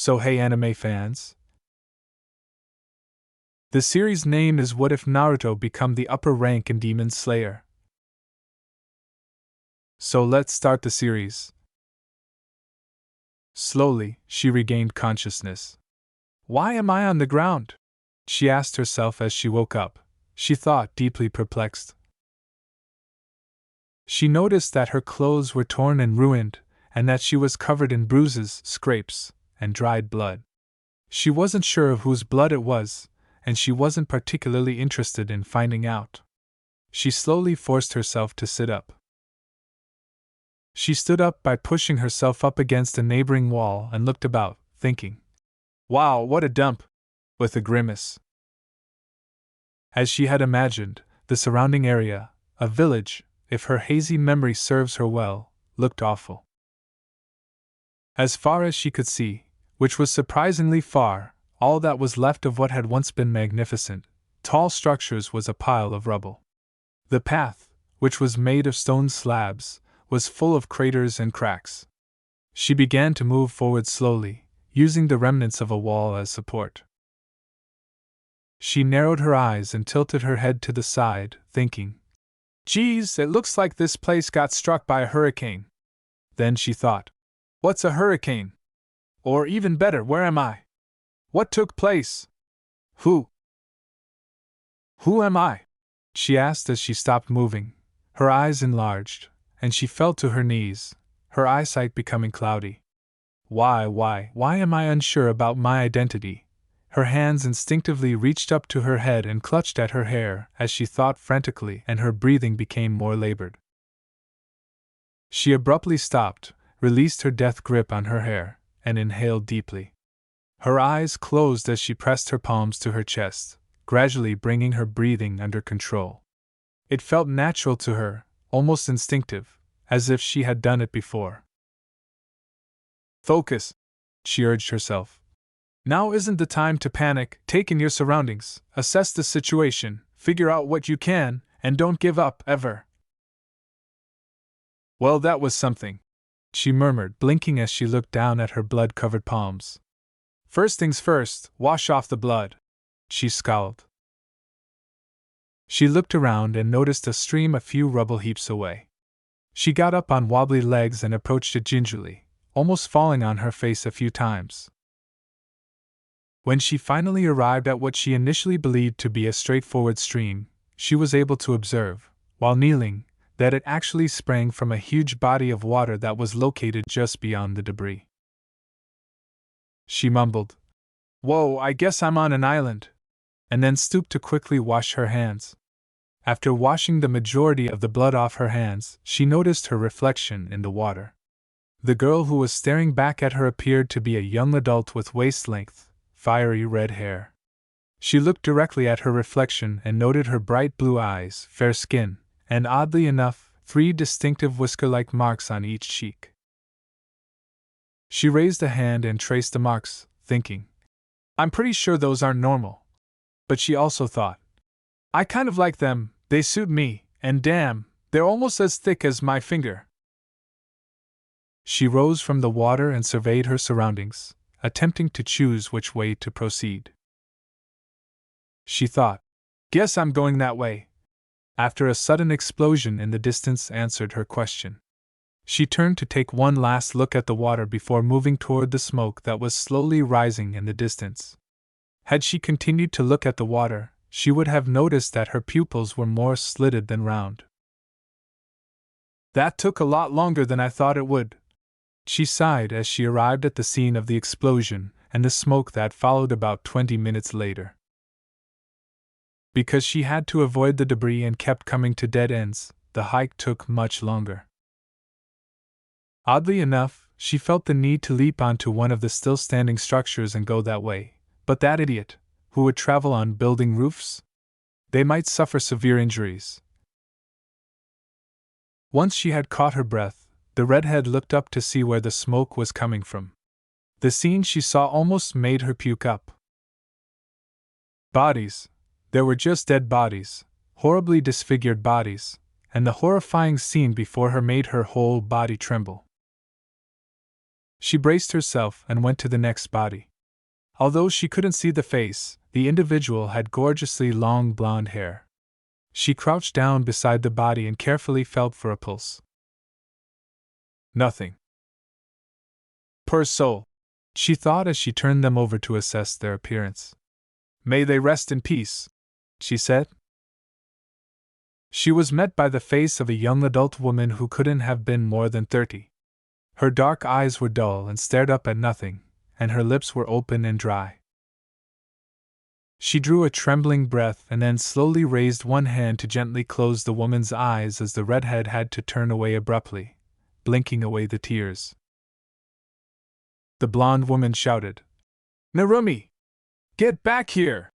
So hey anime fans. The series name is What If Naruto Become the Upper Rank in Demon Slayer? So let's start the series. Slowly, she regained consciousness. Why am I on the ground? She asked herself as she woke up. She thought, deeply perplexed. She noticed that her clothes were torn and ruined, and that she was covered in bruises, scrapes, and dried blood. She wasn't sure of whose blood it was, and she wasn't particularly interested in finding out. She slowly forced herself to sit up. She stood up by pushing herself up against a neighboring wall and looked about, thinking, "Wow, what a dump!" with a grimace. As she had imagined, the surrounding area, a village, if her hazy memory serves her well, looked awful. As far as she could see, which was surprisingly far, all that was left of what had once been magnificent, tall structures was a pile of rubble. The path, which was made of stone slabs, was full of craters and cracks. She began to move forward slowly, using the remnants of a wall as support. She narrowed her eyes and tilted her head to the side, thinking, "Geez, it looks like this place got struck by a hurricane." Then she thought, "What's a hurricane? Or even better, where am I? What took place? Who am I?" she asked as she stopped moving. Her eyes enlarged, and she fell to her knees, her eyesight becoming cloudy. Why am I unsure about my identity? Her hands instinctively reached up to her head and clutched at her hair as she thought frantically, and her breathing became more labored. She abruptly stopped, released her death grip on her hair, and inhaled deeply. Her eyes closed as she pressed her palms to her chest, gradually bringing her breathing under control. It felt natural to her, almost instinctive, as if she had done it before. "Focus," she urged herself. "Now isn't the time to panic. Take in your surroundings, assess the situation, figure out what you can, and don't give up, ever." "Well, that was something," she murmured, blinking as she looked down at her blood-covered palms. "First things first, wash off the blood," she scowled. She looked around and noticed a stream a few rubble heaps away. She got up on wobbly legs and approached it gingerly, almost falling on her face a few times. When she finally arrived at what she initially believed to be a straightforward stream, she was able to observe, while kneeling, that it actually sprang from a huge body of water that was located just beyond the debris. She mumbled, "Whoa, I guess I'm on an island," and then stooped to quickly wash her hands. After washing the majority of the blood off her hands, she noticed her reflection in the water. The girl who was staring back at her appeared to be a young adult with waist-length, fiery red hair. She looked directly at her reflection and noted her bright blue eyes, fair skin, and oddly enough, 3 distinctive whisker-like marks on each cheek. She raised a hand and traced the marks, thinking, "I'm pretty sure those aren't normal." But she also thought, "I kind of like them, they suit me, and damn, they're almost as thick as my finger." She rose from the water and surveyed her surroundings, attempting to choose which way to proceed. She thought, "Guess I'm going that way," after a sudden explosion in the distance answered her question. She turned to take one last look at the water before moving toward the smoke that was slowly rising in the distance. Had she continued to look at the water, she would have noticed that her pupils were more slitted than round. "That took a lot longer than I thought it would," she sighed as she arrived at the scene of the explosion and the smoke that followed about 20 minutes later. Because she had to avoid the debris and kept coming to dead ends, the hike took much longer. Oddly enough, she felt the need to leap onto one of the still-standing structures and go that way, but that idiot, who would travel on building roofs? They might suffer severe injuries. Once she had caught her breath, the redhead looked up to see where the smoke was coming from. The scene she saw almost made her puke up. Bodies. There were just dead bodies, horribly disfigured bodies, and the horrifying scene before her made her whole body tremble. She braced herself and went to the next body. Although she couldn't see the face, the individual had gorgeously long blonde hair. She crouched down beside the body and carefully felt for a pulse. Nothing. Poor soul, she thought as she turned them over to assess their appearance. May they rest in peace, she said. She was met by the face of a young adult woman who couldn't have been more than 30. Her dark eyes were dull and stared up at nothing, and her lips were open and dry. She drew a trembling breath and then slowly raised one hand to gently close the woman's eyes as the redhead had to turn away abruptly, blinking away the tears. The blonde woman shouted, "Narumi! Get back here!"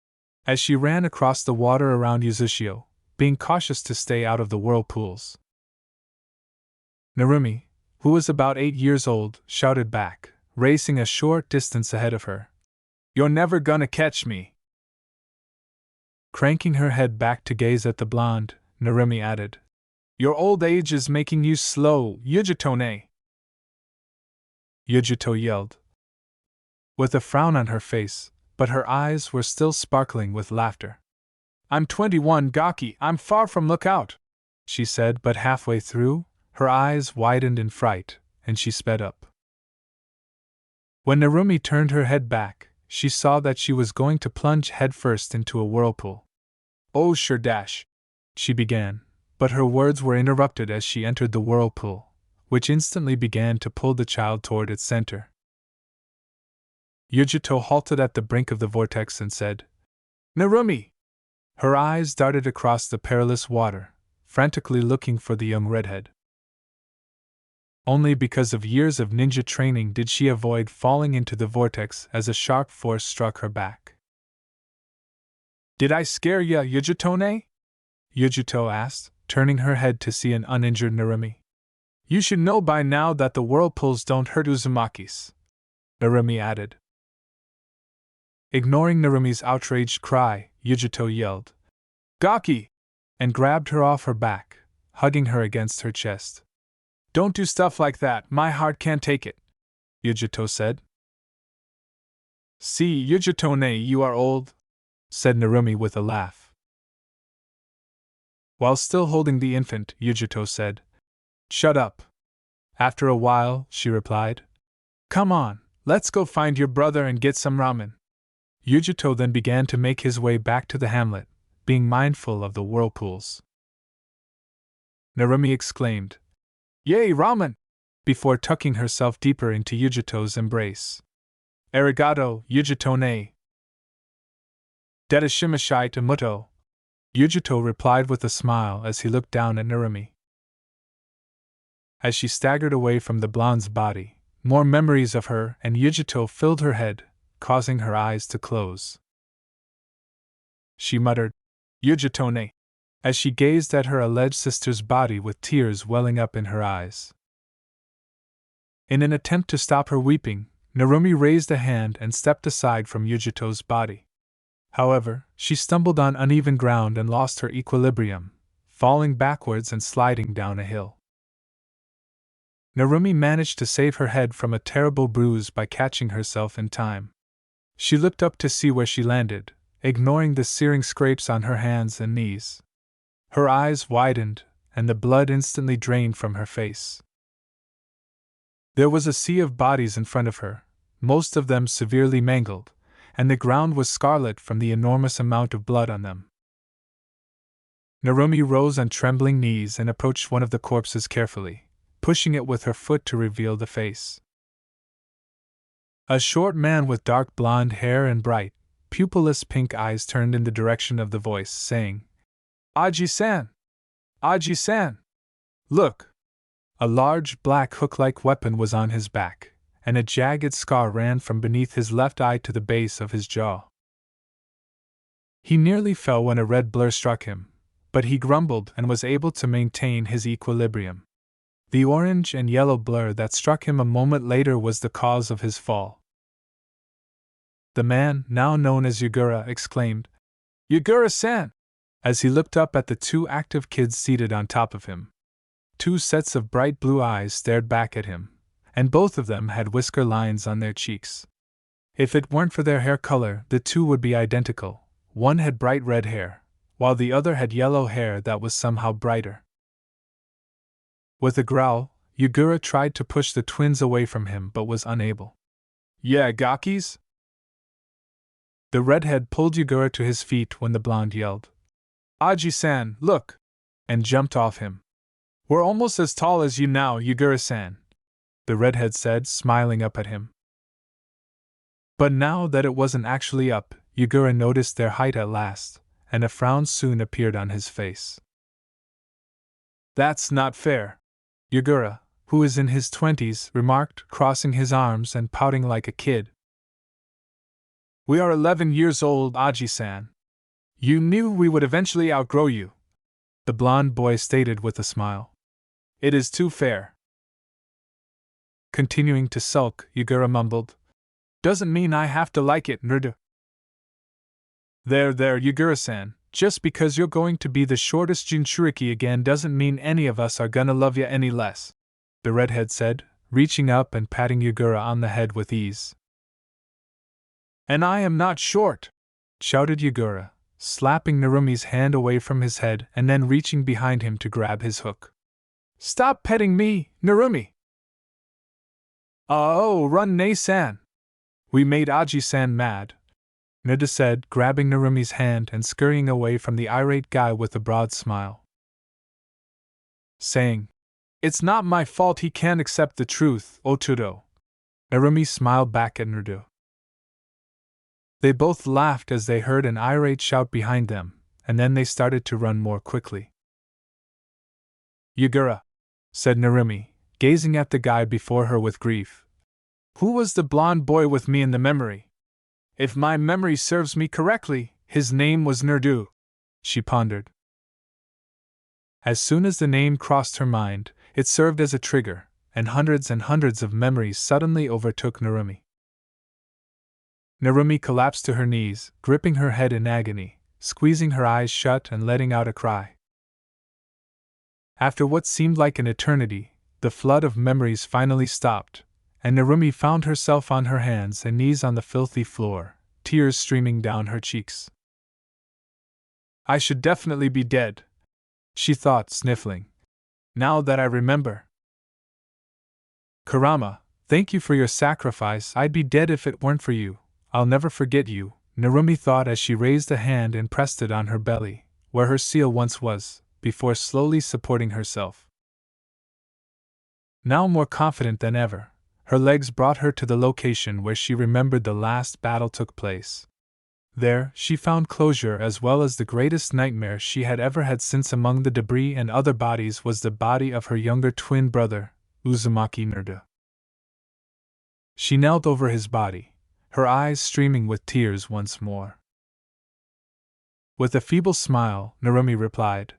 as she ran across the water around Yuzashio, being cautious to stay out of the whirlpools. Narumi, who was about 8 years old, shouted back, racing a short distance ahead of her. "You're never gonna catch me!" Cranking her head back to gaze at the blonde, Narumi added, "Your old age is making you slow, Yujitone!" Yujito yelled, with a frown on her face, but her eyes were still sparkling with laughter. "I'm 21, Gaki, I'm far from lookout," she said, but halfway through, her eyes widened in fright, and she sped up. When Narumi turned her head back, she saw that she was going to plunge headfirst into a whirlpool. "Oh, sure dash," she began, but her words were interrupted as she entered the whirlpool, which instantly began to pull the child toward its center. Yujito halted at the brink of the vortex and said, "Narumi!" Her eyes darted across the perilous water, frantically looking for the young redhead. Only because of years of ninja training did she avoid falling into the vortex as a sharp force struck her back. "Did I scare ya, Yujitone?" Yujito asked, turning her head to see an uninjured Narumi. "You should know by now that the whirlpools don't hurt Uzumakis," Narumi added. Ignoring Narumi's outraged cry, Yujito yelled, "Gaki!" and grabbed her off her back, hugging her against her chest. "Don't do stuff like that, my heart can't take it," Yujito said. "See, Yujitone, you are old," said Narumi with a laugh. While still holding the infant, Yujito said, "Shut up." After a while, she replied, "Come on, let's go find your brother and get some ramen." Yujito then began to make his way back to the hamlet, being mindful of the whirlpools. Narumi exclaimed, "Yay, ramen!" before tucking herself deeper into Yujito's embrace. "Arigato, Yujitone." "Dedashimashite Muto," Yujito replied with a smile as he looked down at Narumi. As she staggered away from the blonde's body, more memories of her and Yujito filled her head, causing her eyes to close. She muttered, "Yujitone," as she gazed at her alleged sister's body with tears welling up in her eyes. In an attempt to stop her weeping, Narumi raised a hand and stepped aside from Yujito's body. However, she stumbled on uneven ground and lost her equilibrium, falling backwards and sliding down a hill. Narumi managed to save her head from a terrible bruise by catching herself in time. She looked up to see where she landed, ignoring the searing scrapes on her hands and knees. Her eyes widened, and the blood instantly drained from her face. There was a sea of bodies in front of her, most of them severely mangled, and the ground was scarlet from the enormous amount of blood on them. Narumi rose on trembling knees and approached one of the corpses carefully, pushing it with her foot to reveal the face. A short man with dark blonde hair and bright, pupilless pink eyes turned in the direction of the voice, saying, "Aji-san! Aji-san! Look!" A large, black hook-like weapon was on his back, and a jagged scar ran from beneath his left eye to the base of his jaw. He nearly fell when a red blur struck him, but he grumbled and was able to maintain his equilibrium. The orange and yellow blur that struck him a moment later was the cause of his fall. The man, now known as Yagura, exclaimed, "Yagura-san!" as he looked up at the two active kids seated on top of him. Two sets of bright blue eyes stared back at him, and both of them had whisker lines on their cheeks. If it weren't for their hair color, the two would be identical. One had bright red hair, while the other had yellow hair that was somehow brighter. With a growl, Yugura tried to push the twins away from him but was unable. "Yeah, gakis?" The redhead pulled Yugura to his feet when the blonde yelled, "Aji-san, look!" and jumped off him. "We're almost as tall as you now, Yugura-san," the redhead said, smiling up at him. But now that it wasn't actually up, Yugura noticed their height at last, and a frown soon appeared on his face. "That's not fair," Yugura, who is in his 20s, remarked, crossing his arms and pouting like a kid. "We are 11 years old, Aji-san. You knew we would eventually outgrow you," the blonde boy stated with a smile. "It is too fair." Continuing to sulk, Yugura mumbled, "Doesn't mean I have to like it, Naruto." There, Yugura-san, just because you're going to be the shortest Jinchuriki again doesn't mean any of us are gonna love ya any less, the redhead said, reaching up and patting Yugura on the head with ease. "And I am not short!" shouted Yugura, slapping Narumi's hand away from his head and then reaching behind him to grab his hook. "Stop petting me, Narumi!" "Oh, run, Nei-san! We made Aji-san mad," Nida said, grabbing Narumi's hand and scurrying away from the irate guy with a broad smile. Saying, "It's not my fault he can't accept the truth, Oturo." Narumi smiled back at Naruto. They both laughed as they heard an irate shout behind them, and then they started to run more quickly. "Yugura," said Narumi, gazing at the guy before her with grief. "Who was the blonde boy with me in the memory? If my memory serves me correctly, his name was Naruto," she pondered. As soon as the name crossed her mind, it served as a trigger, and hundreds of memories suddenly overtook Narumi. Narumi collapsed to her knees, gripping her head in agony, squeezing her eyes shut and letting out a cry. After what seemed like an eternity, the flood of memories finally stopped, and Narumi found herself on her hands and knees on the filthy floor, tears streaming down her cheeks. "I should definitely be dead," she thought, sniffling. "Now that I remember." "Kurama, thank you for your sacrifice. I'd be dead if it weren't for you. I'll never forget you," Narumi thought as she raised a hand and pressed it on her belly, where her seal once was, before slowly supporting herself. Now more confident than ever, her legs brought her to the location where she remembered the last battle took place. There, she found closure as well as the greatest nightmare she had ever had, since among the debris and other bodies was the body of her younger twin brother, Uzumaki Naruto. She knelt over his body, her eyes streaming with tears once more. With a feeble smile, Narumi replied,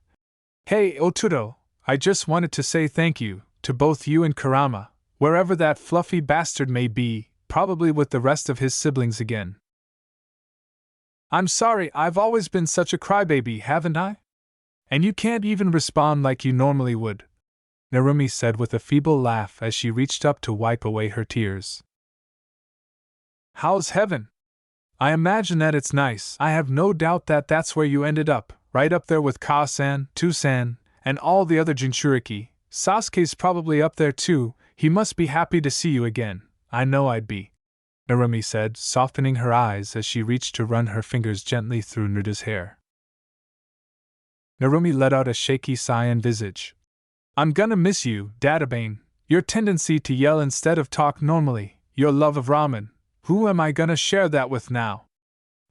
"Hey, Oturo, I just wanted to say thank you, to both you and Kurama, wherever that fluffy bastard may be, probably with the rest of his siblings again. I'm sorry, I've always been such a crybaby, haven't I? And you can't even respond like you normally would," Narumi said with a feeble laugh as she reached up to wipe away her tears. "How's heaven? I imagine that it's nice. I have no doubt that that's where you ended up, right up there with Ka-san, Tu-san, and all the other Jinchuriki. Sasuke's probably up there too. He must be happy to see you again. I know I'd be," Narumi said, softening her eyes as she reached to run her fingers gently through Naruto's hair. Narumi let out a shaky sigh and visage. "I'm gonna miss you, Databane. Your tendency to yell instead of talk normally, your love of ramen. Who am I gonna share that with now?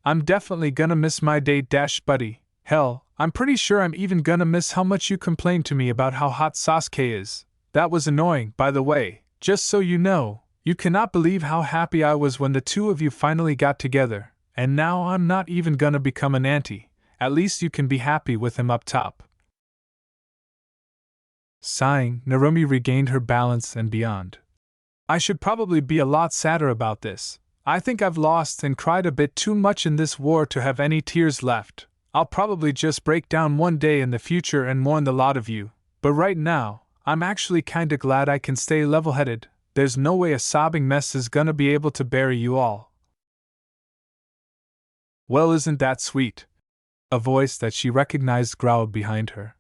I'm definitely gonna miss my date-buddy. Hell, I'm pretty sure I'm even gonna miss how much you complained to me about how hot Sasuke is. That was annoying, by the way. Just so you know, you cannot believe how happy I was when the two of you finally got together, and now I'm not even gonna become an auntie. At least you can be happy with him up top." Sighing, Narumi regained her balance and beyond. "I should probably be a lot sadder about this. I think I've lost and cried a bit too much in this war to have any tears left. I'll probably just break down one day in the future and mourn the lot of you, but right now, I'm actually kinda glad I can stay level-headed. There's no way a sobbing mess is gonna be able to bury you all. Well, isn't that sweet? A voice that she recognized growled behind her.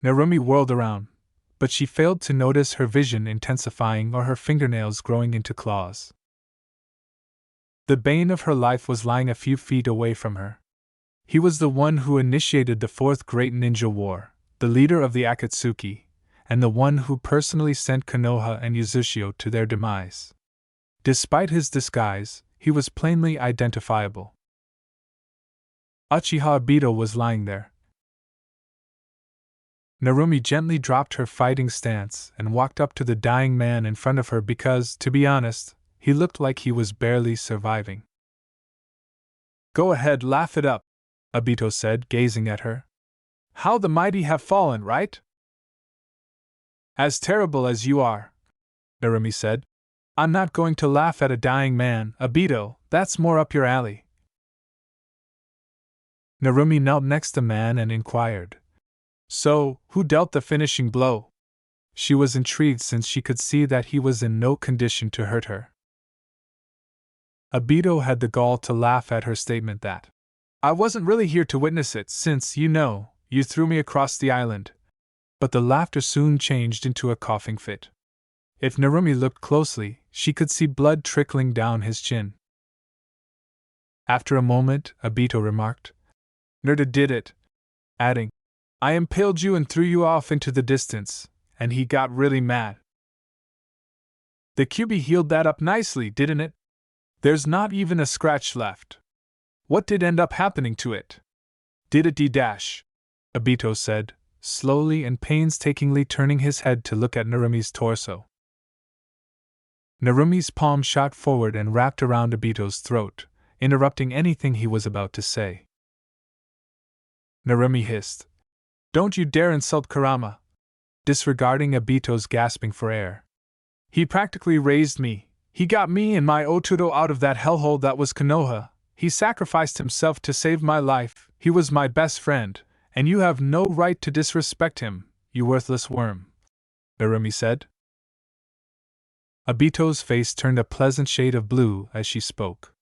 Narumi whirled around, but she failed to notice her vision intensifying or her fingernails growing into claws. The bane of her life was lying a few feet away from her. He was the one who initiated the Fourth Great Ninja War, the leader of the Akatsuki, and the one who personally sent Konoha and Yuzashio to their demise. Despite his disguise, he was plainly identifiable. Uchiha Obito was lying there. Narumi gently dropped her fighting stance and walked up to the dying man in front of her because, to be honest, he looked like he was barely surviving. Go ahead, laugh it up, Obito said, gazing at her. How the mighty have fallen, right? As terrible as you are, Narumi said. I'm not going to laugh at a dying man, Obito, that's more up your alley. Narumi knelt next the man and inquired. So, who dealt the finishing blow? She was intrigued since she could see that he was in no condition to hurt her. Obito had the gall to laugh at her statement that, I wasn't really here to witness it since, you threw me across the island. But the laughter soon changed into a coughing fit. If Narumi looked closely, she could see blood trickling down his chin. After a moment, Obito remarked, Nerda did it, adding, I impaled you and threw you off into the distance, and he got really mad. The Kyuubi healed that up nicely, didn't it? There's not even a scratch left. What did end up happening to it? Did it D-dash? Obito said, slowly and painstakingly turning his head to look at Narumi's torso. Narumi's palm shot forward and wrapped around Obito's throat, interrupting anything he was about to say. Narumi hissed, Don't you dare insult Kurama! Disregarding Obito's gasping for air. He practically raised me. He got me and my Otudo out of that hellhole that was Konoha. He sacrificed himself to save my life. He was my best friend, and you have no right to disrespect him, you worthless worm, Narumi said. Obito's face turned a pleasant shade of blue as she spoke.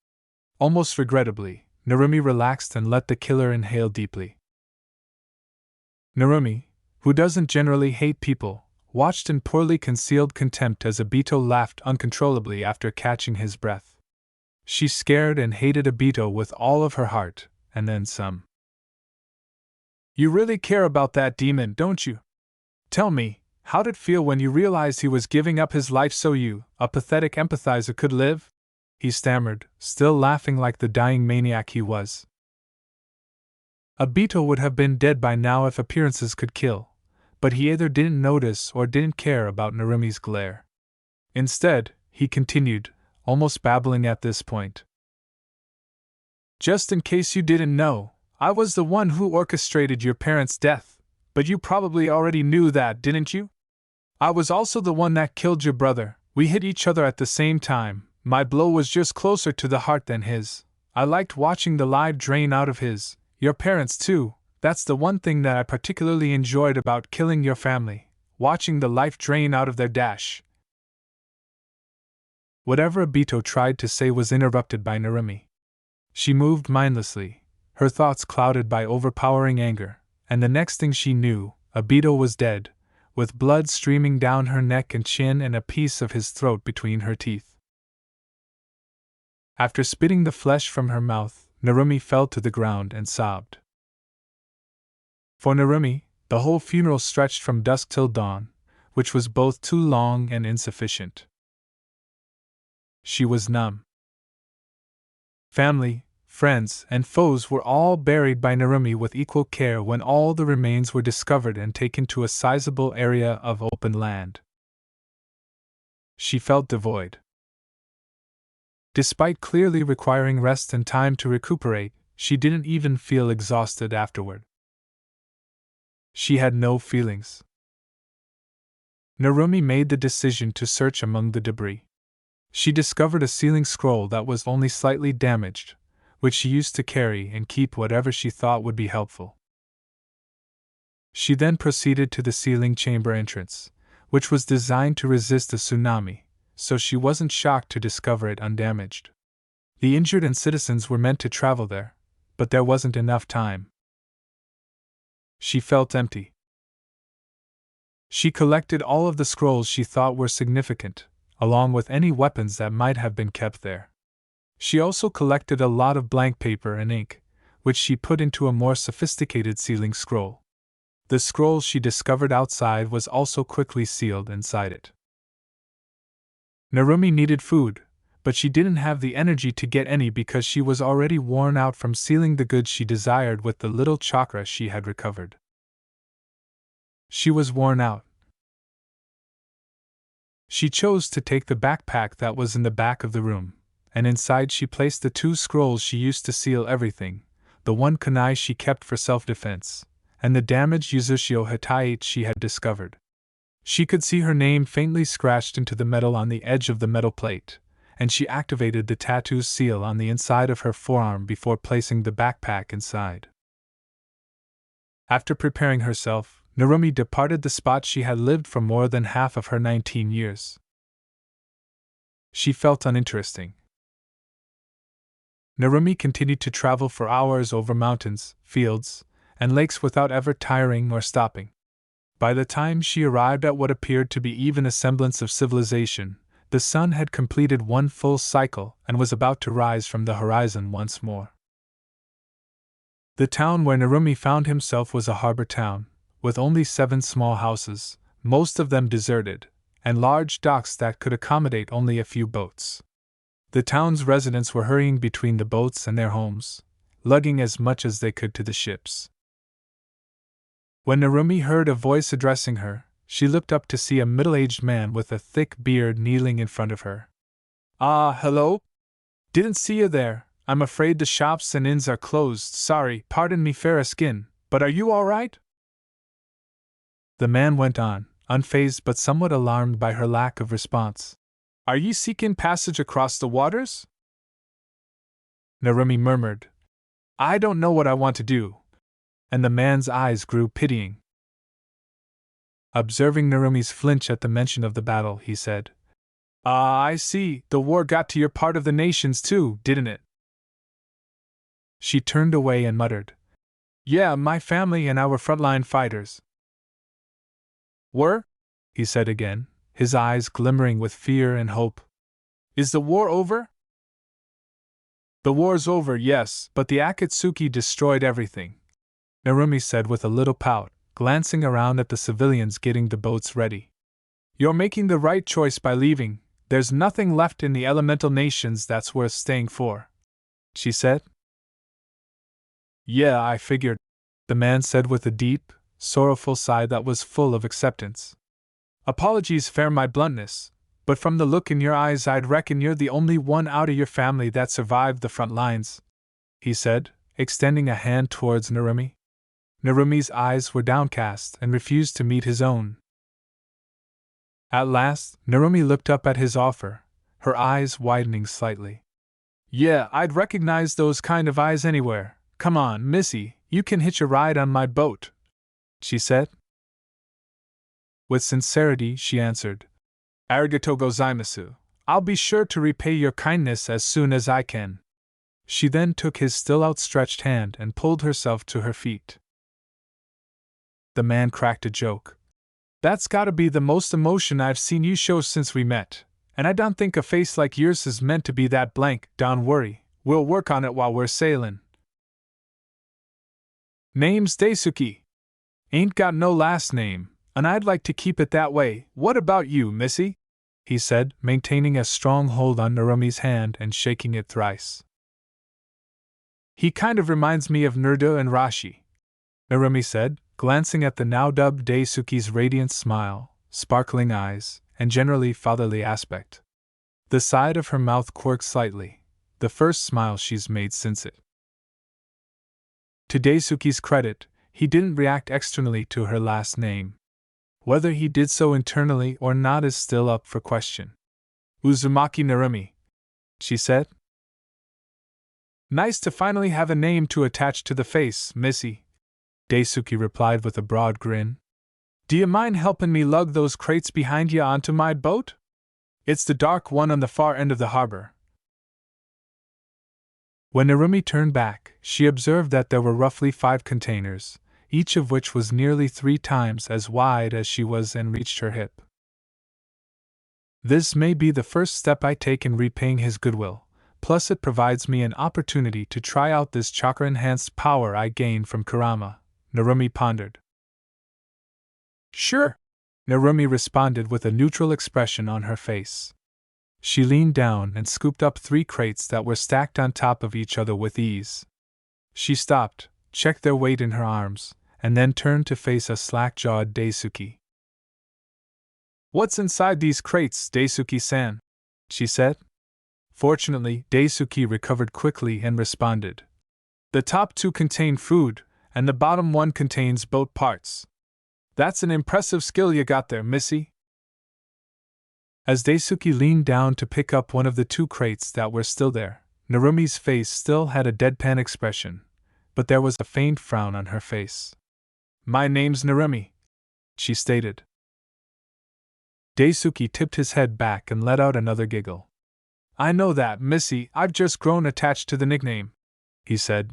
Almost regrettably, Narumi relaxed and let the killer inhale deeply. Narumi, who doesn't generally hate people, watched in poorly concealed contempt as Obito laughed uncontrollably after catching his breath. She scared and hated Obito with all of her heart, and then some. You really care about that demon, don't you? Tell me, how'd it feel when you realized he was giving up his life so you, a pathetic empathizer, could live? He stammered, still laughing like the dying maniac he was. Obito would have been dead by now if appearances could kill, but he either didn't notice or didn't care about Narumi's glare. Instead, he continued, almost babbling at this point. Just in case you didn't know, I was the one who orchestrated your parents' death, but you probably already knew that, didn't you? I was also the one that killed your brother. We hit each other at the same time. My blow was just closer to the heart than his. I liked watching the life drain out of his. Your parents, too. That's the one thing that I particularly enjoyed about killing your family, watching the life drain out of their dash. Whatever Obito tried to say was interrupted by Narumi. She moved mindlessly, her thoughts clouded by overpowering anger, and the next thing she knew, Obito was dead, with blood streaming down her neck and chin and a piece of his throat between her teeth. After spitting the flesh from her mouth, Narumi fell to the ground and sobbed. For Narumi, the whole funeral stretched from dusk till dawn, which was both too long and insufficient. She was numb. Family, friends, and foes were all buried by Narumi with equal care when all the remains were discovered and taken to a sizable area of open land. She felt devoid. Despite clearly requiring rest and time to recuperate, she didn't even feel exhausted afterward. She had no feelings. Narumi made the decision to search among the debris. She discovered a sealing scroll that was only slightly damaged, which she used to carry and keep whatever she thought would be helpful. She then proceeded to the sealing chamber entrance, which was designed to resist a tsunami, so she wasn't shocked to discover it undamaged. The injured and citizens were meant to travel there, but there wasn't enough time. She felt empty. She collected all of the scrolls she thought were significant, along with any weapons that might have been kept there. She also collected a lot of blank paper and ink, which she put into a more sophisticated sealing scroll. The scroll she discovered outside was also quickly sealed inside it. Narumi needed food, but she didn't have the energy to get any because she was already worn out from sealing the goods she desired with the little chakra she had recovered. She was worn out. She chose to take the backpack that was in the back of the room, and inside she placed the 2 scrolls she used to seal everything, the 1 kunai she kept for self-defense, and the damaged Yuzushio Hitaichi she had discovered. She could see her name faintly scratched into the metal on the edge of the metal plate, and she activated the tattoo seal on the inside of her forearm before placing the backpack inside. After preparing herself, Narumi departed the spot she had lived for more than half of her 19 years. She felt uninteresting. Narumi continued to travel for hours over mountains, fields, and lakes without ever tiring or stopping. By the time she arrived at what appeared to be even a semblance of civilization, the sun had completed 1 full cycle and was about to rise from the horizon once more. The town where Narumi found himself was a harbor town, with only 7 small houses, most of them deserted, and large docks that could accommodate only a few boats. The town's residents were hurrying between the boats and their homes, lugging as much as they could to the ships. When Narumi heard a voice addressing her, she looked up to see a middle-aged man with a thick beard kneeling in front of her. "Ah, hello? Didn't see you there. I'm afraid the shops and inns are closed. Sorry, pardon me fair skin, but are you all right?" The man went on, unfazed but somewhat alarmed by her lack of response. "Are ye seeking passage across the waters?" Narumi murmured, "I don't know what I want to do." And the man's eyes grew pitying. Observing Narumi's flinch at the mention of the battle, he said, "Ah, I see, the war got to your part of the nations too, didn't it?" She turned away and muttered, "Yeah, my family and our frontline fighters." "Were?" he said again, his eyes glimmering with fear and hope. "Is the war over?" "The war's over, yes, but the Akatsuki destroyed everything," Narumi said with a little pout, glancing around at the civilians getting the boats ready. "You're making the right choice by leaving. There's nothing left in the elemental nations that's worth staying for," she said. "Yeah, I figured," the man said with a deep, sorrowful sigh that was full of acceptance. "Apologies for my bluntness, but from the look in your eyes I'd reckon you're the only one out of your family that survived the front lines," he said, extending a hand towards Narumi. Narumi's eyes were downcast and refused to meet his own. At last, Narumi looked up at his offer, her eyes widening slightly. "Yeah, I'd recognize those kind of eyes anywhere. Come on, Missy, you can hitch a ride on my boat," she said. With sincerity, she answered, "Arigato gozaimasu. I'll be sure to repay your kindness as soon as I can." She then took his still outstretched hand and pulled herself to her feet. The man cracked a joke. "That's gotta be the most emotion I've seen you show since we met, and I don't think a face like yours is meant to be that blank. Don't worry, we'll work on it while we're sailing." "Name's Daisuke. Ain't got no last name, and I'd like to keep it that way. What about you, Missy?" he said, maintaining a strong hold on Narumi's hand and shaking it thrice. "He kind of reminds me of Naruto and Rashi," Narumi said, glancing at the now dubbed Daisuke's radiant smile, sparkling eyes, and generally fatherly aspect. The side of her mouth quirked slightly, the first smile she's made since it. To Daisuke's credit, he didn't react externally to her last name. Whether he did so internally or not is still up for question. "Uzumaki Narumi," she said. "Nice to finally have a name to attach to the face, Missy," Daisuke replied with a broad grin. Do you mind helping me lug those crates behind you onto my boat? It's the dark one on the far end of the harbor. When Narumi turned back, she observed that there were roughly 5 containers, each of which was nearly 3 times as wide as she was and reached her hip. This may be the first step I take in repaying his goodwill, plus it provides me an opportunity to try out this chakra-enhanced power I gained from Kurama, Narumi pondered. Sure, Narumi responded with a neutral expression on her face. She leaned down and scooped up 3 crates that were stacked on top of each other with ease. She stopped, checked their weight in her arms, and then turned to face a slack-jawed Daisuke. What's inside these crates, Daisuke-san? She said. Fortunately, Daisuke recovered quickly and responded. The top 2 contain food, and the bottom one contains boat parts. That's an impressive skill you got there, Missy. As Daisuke leaned down to pick up one of the 2 crates that were still there, Narumi's face still had a deadpan expression, but there was a faint frown on her face. My name's Narumi, she stated. Daisuke tipped his head back and let out another giggle. I know that, Missy, I've just grown attached to the nickname, he said.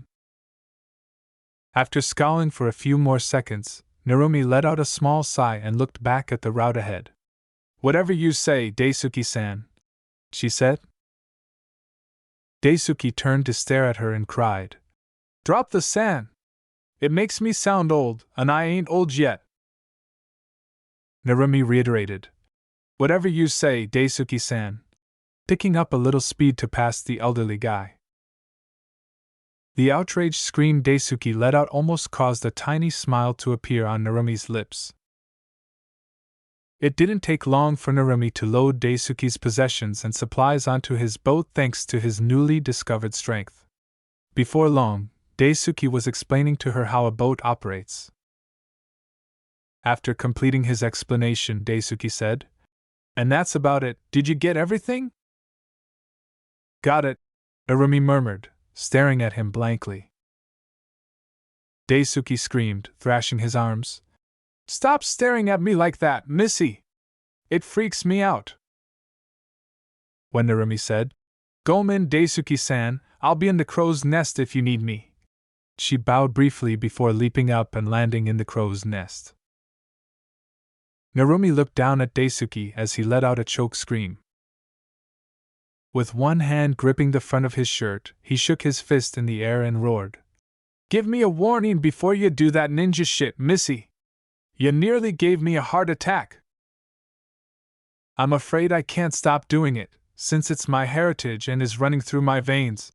After scowling for a few more seconds, Narumi let out a small sigh and looked back at the route ahead. Whatever you say, Daisuke-san, she said. Daisuke turned to stare at her and cried. Drop the san! It makes me sound old, and I ain't old yet. Narumi reiterated. Whatever you say, Daisuke-san, picking up a little speed to pass the elderly guy. The outraged scream Daisuke let out almost caused a tiny smile to appear on Narumi's lips. It didn't take long for Narumi to load Daisuke's possessions and supplies onto his boat thanks to his newly discovered strength. Before long, Daisuke was explaining to her how a boat operates. After completing his explanation, Daisuke said, And that's about it, did you get everything? Got it, Narumi murmured, staring at him blankly. Daisuke screamed, thrashing his arms. Stop staring at me like that, Missy! It freaks me out. When Narumi said, Gomen Daisuke-san, I'll be in the crow's nest if you need me. She bowed briefly before leaping up and landing in the crow's nest. Narumi looked down at Daisuke as he let out a choke scream. With one hand gripping the front of his shirt, he shook his fist in the air and roared. Give me a warning before you do that ninja shit, Missy! You nearly gave me a heart attack. I'm afraid I can't stop doing it, since it's my heritage and is running through my veins,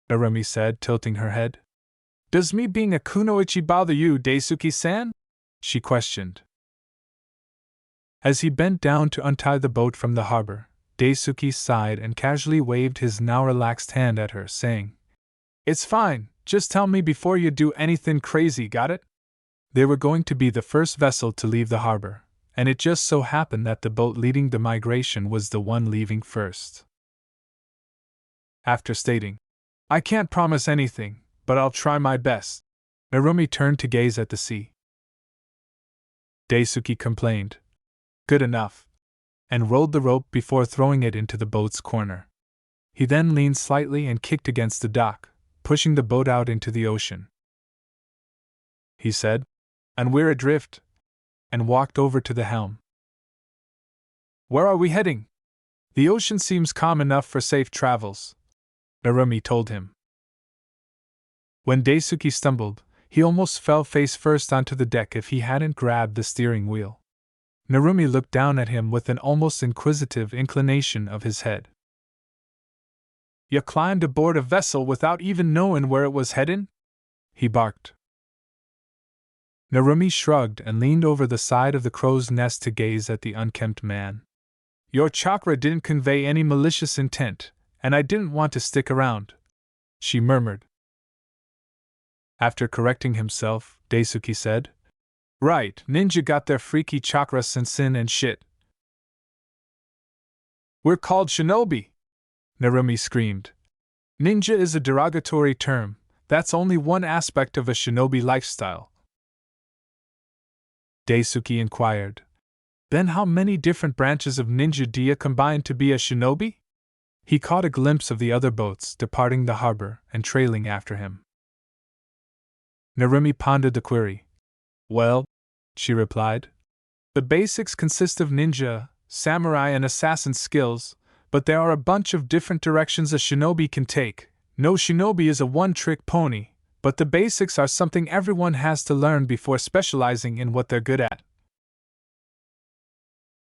Narumi said, tilting her head. Does me being a kunoichi bother you, Daisuke-san? She questioned. As he bent down to untie the boat from the harbor, Daisuke sighed and casually waved his now relaxed hand at her, saying, It's fine, just tell me before you do anything crazy, got it? They were going to be the first vessel to leave the harbor, and it just so happened that the boat leading the migration was the one leaving first. After stating, I can't promise anything, but I'll try my best, Narumi turned to gaze at the sea. Daisuke complained, Good enough, and rolled the rope before throwing it into the boat's corner. He then leaned slightly and kicked against the dock, pushing the boat out into the ocean. He said, And we're adrift, and walked over to the helm. Where are we heading? The ocean seems calm enough for safe travels, Narumi told him. When Daisuke stumbled, he almost fell face first onto the deck if he hadn't grabbed the steering wheel. Narumi looked down at him with an almost inquisitive inclination of his head. You climbed aboard a vessel without even knowing where it was heading? He barked. Narumi shrugged and leaned over the side of the crow's nest to gaze at the unkempt man. Your chakra didn't convey any malicious intent, and I didn't want to stick around, she murmured. After correcting himself, Daisuke said, Right, ninja got their freaky chakra sensin and shit. We're called shinobi, Narumi screamed. Ninja is a derogatory term, that's only one aspect of a shinobi lifestyle. Daisuke inquired. Then how many different branches of ninja do you combine to be a shinobi? He caught a glimpse of the other boats departing the harbor and trailing after him. Narumi pondered the query. Well, she replied, the basics consist of ninja, samurai, and assassin skills, but there are a bunch of different directions a shinobi can take. No shinobi is a one-trick pony, but the basics are something everyone has to learn before specializing in what they're good at.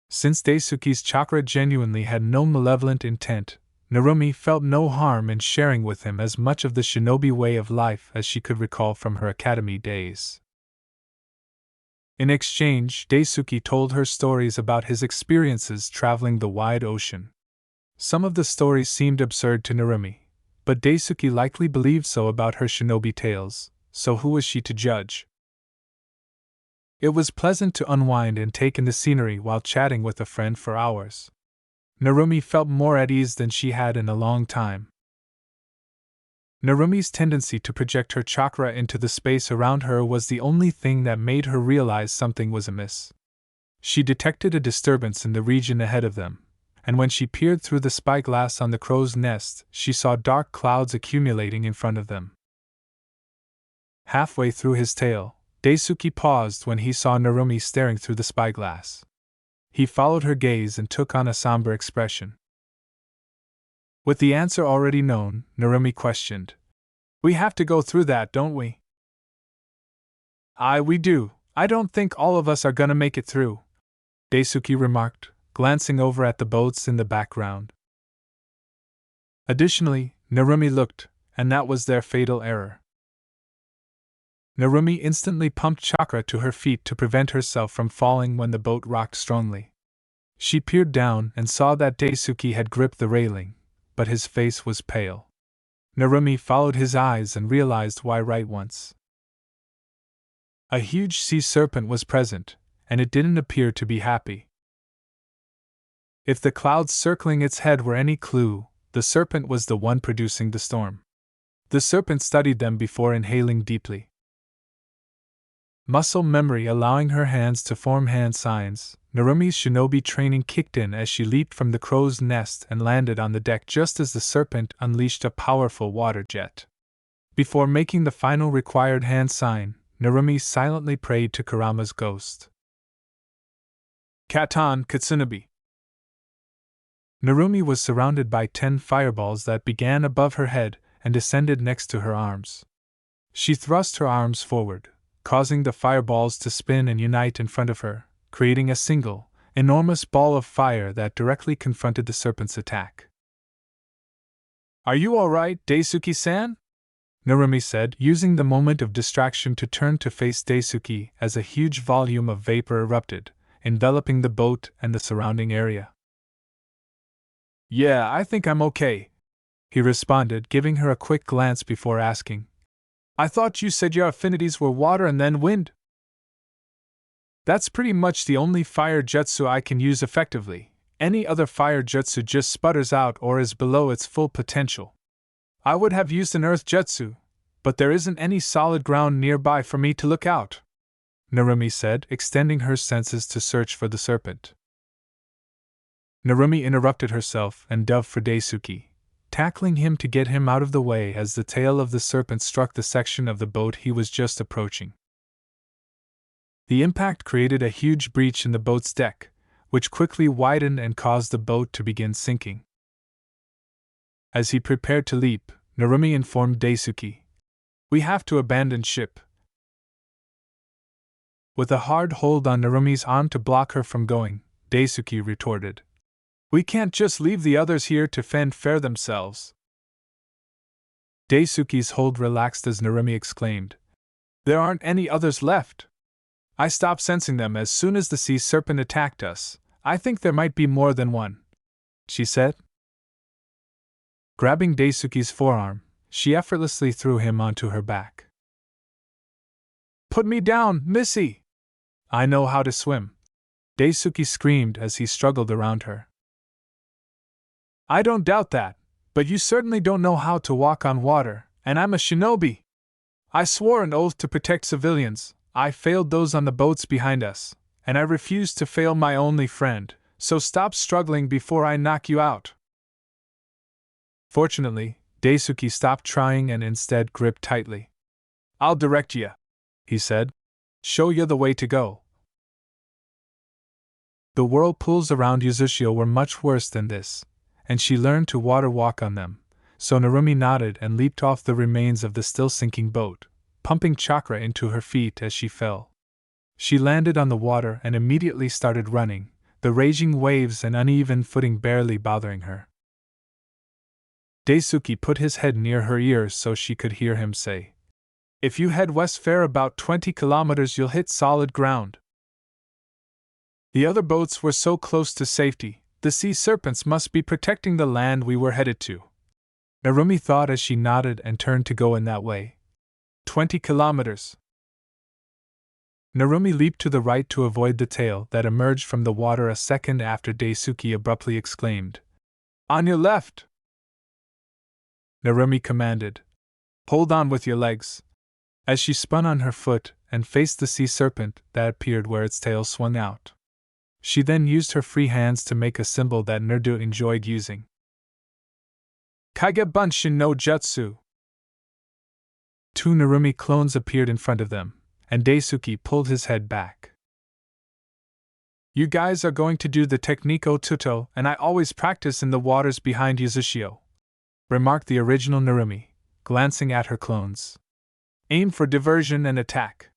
Since Daisuke's chakra genuinely had no malevolent intent, Narumi felt no harm in sharing with him as much of the shinobi way of life as she could recall from her academy days. In exchange, Daisuke told her stories about his experiences traveling the wide ocean. Some of the stories seemed absurd to Narumi, but Daisuke likely believed so about her shinobi tales, so who was she to judge? It was pleasant to unwind and take in the scenery while chatting with a friend for hours. Narumi felt more at ease than she had in a long time. Narumi's tendency to project her chakra into the space around her was the only thing that made her realize something was amiss. She detected a disturbance in the region ahead of them, and when she peered through the spyglass on the crow's nest, she saw dark clouds accumulating in front of them. Halfway through his tale, Daisuke paused when he saw Narumi staring through the spyglass. He followed her gaze and took on a somber expression. With the answer already known, Narumi questioned, "We have to go through that, don't we?" "Aye, we do. I don't think all of us are gonna make it through," Daisuke remarked, glancing over at the boats in the background. Additionally, Narumi looked, and that was their fatal error. Narumi instantly pumped chakra to her feet to prevent herself from falling when the boat rocked strongly. She peered down and saw that Daisuke had gripped the railing, but his face was pale. Narumi followed his eyes and realized why right once. A huge sea serpent was present, and it didn't appear to be happy. If the clouds circling its head were any clue, the serpent was the one producing the storm. The serpent studied them before inhaling deeply. Muscle memory allowing her hands to form hand signs, Narumi's shinobi training kicked in as she leaped from the crow's nest and landed on the deck just as the serpent unleashed a powerful water jet. Before making the final required hand sign, Narumi silently prayed to Kurama's ghost. Katan Katsunabe. Narumi was surrounded by 10 fireballs that began above her head and descended next to her arms. She thrust her arms forward, causing the fireballs to spin and unite in front of her, creating a single, enormous ball of fire that directly confronted the serpent's attack. "Are you all right, Daisuke-san?" Narumi said, using the moment of distraction to turn to face Daisuke as a huge volume of vapor erupted, enveloping the boat and the surrounding area. "Yeah, I think I'm okay," he responded, giving her a quick glance before asking, "I thought you said your affinities were water and then wind?" "That's pretty much the only fire jutsu I can use effectively. Any other fire jutsu just sputters out or is below its full potential. I would have used an earth jutsu, but there isn't any solid ground nearby for me to look out," Narumi said, extending her senses to search for the serpent. Narumi interrupted herself and dove for Daisuke, tackling him to get him out of the way as the tail of the serpent struck the section of the boat he was just approaching. The impact created a huge breach in the boat's deck, which quickly widened and caused the boat to begin sinking. As he prepared to leap, Narumi informed Daisuke, "We have to abandon ship." With a hard hold on Narumi's arm to block her from going, Daisuke retorted, "We can't just leave the others here to fend for themselves." Daisuke's hold relaxed as Narumi exclaimed, "There aren't any others left. I stopped sensing them as soon as the sea serpent attacked us. I think there might be more than one," she said. Grabbing Daisuke's forearm, she effortlessly threw him onto her back. "Put me down, Missy! I know how to swim," Daisuke screamed as he struggled around her. "I don't doubt that, but you certainly don't know how to walk on water, and I'm a shinobi. I swore an oath to protect civilians. I failed those on the boats behind us, and I refuse to fail my only friend, so stop struggling before I knock you out. Fortunately, Daisuke stopped trying and instead gripped tightly. I'll direct ya, he said. Show ya the way to go. The whirlpools around Yuzushio were much worse than this, and she learned to water walk on them, so Narumi nodded and leaped off the remains of the still sinking boat, pumping chakra into her feet as she fell. She landed on the water and immediately started running, the raging waves and uneven footing barely bothering her. Daisuke put his head near her ears so she could hear him say, If you head west fair about 20 kilometers you'll hit solid ground. The other boats were so close to safety, the sea serpents must be protecting the land we were headed to. Narumi thought as she nodded and turned to go in that way. 20 kilometers. Narumi leaped to the right to avoid the tail that emerged from the water a second after Daisuke abruptly exclaimed, On your left! Narumi commanded, Hold on with your legs, as she spun on her foot and faced the sea serpent that appeared where its tail swung out. She then used her free hands to make a symbol that Naruto enjoyed using. Kage Bunshin no Jutsu. Two Narumi clones appeared in front of them, and Daisuke pulled his head back. You guys are going to do the technique Otuto, and I always practice in the waters behind Yuzushio, remarked the original Narumi, glancing at her clones. Aim for diversion and attack.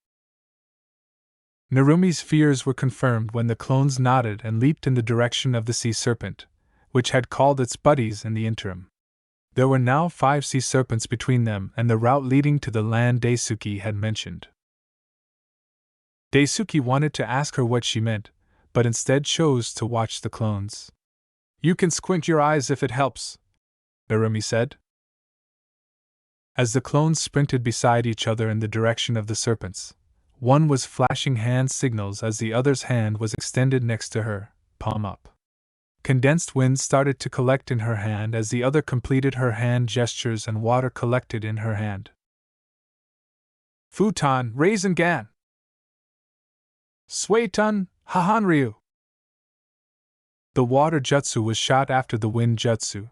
Narumi's fears were confirmed when the clones nodded and leaped in the direction of the sea serpent, which had called its buddies in the interim. There were now 5 sea serpents between them and the route leading to the land Daisuke had mentioned. Daisuke wanted to ask her what she meant, but instead chose to watch the clones. You can squint your eyes if it helps, Narumi said. As the clones sprinted beside each other in the direction of the serpents, one was flashing hand signals as the other's hand was extended next to her, palm up. Condensed wind started to collect in her hand as the other completed her hand gestures and water collected in her hand. Futon, Raisin Gan! Suetun, Hahanryu! The water jutsu was shot after the wind jutsu.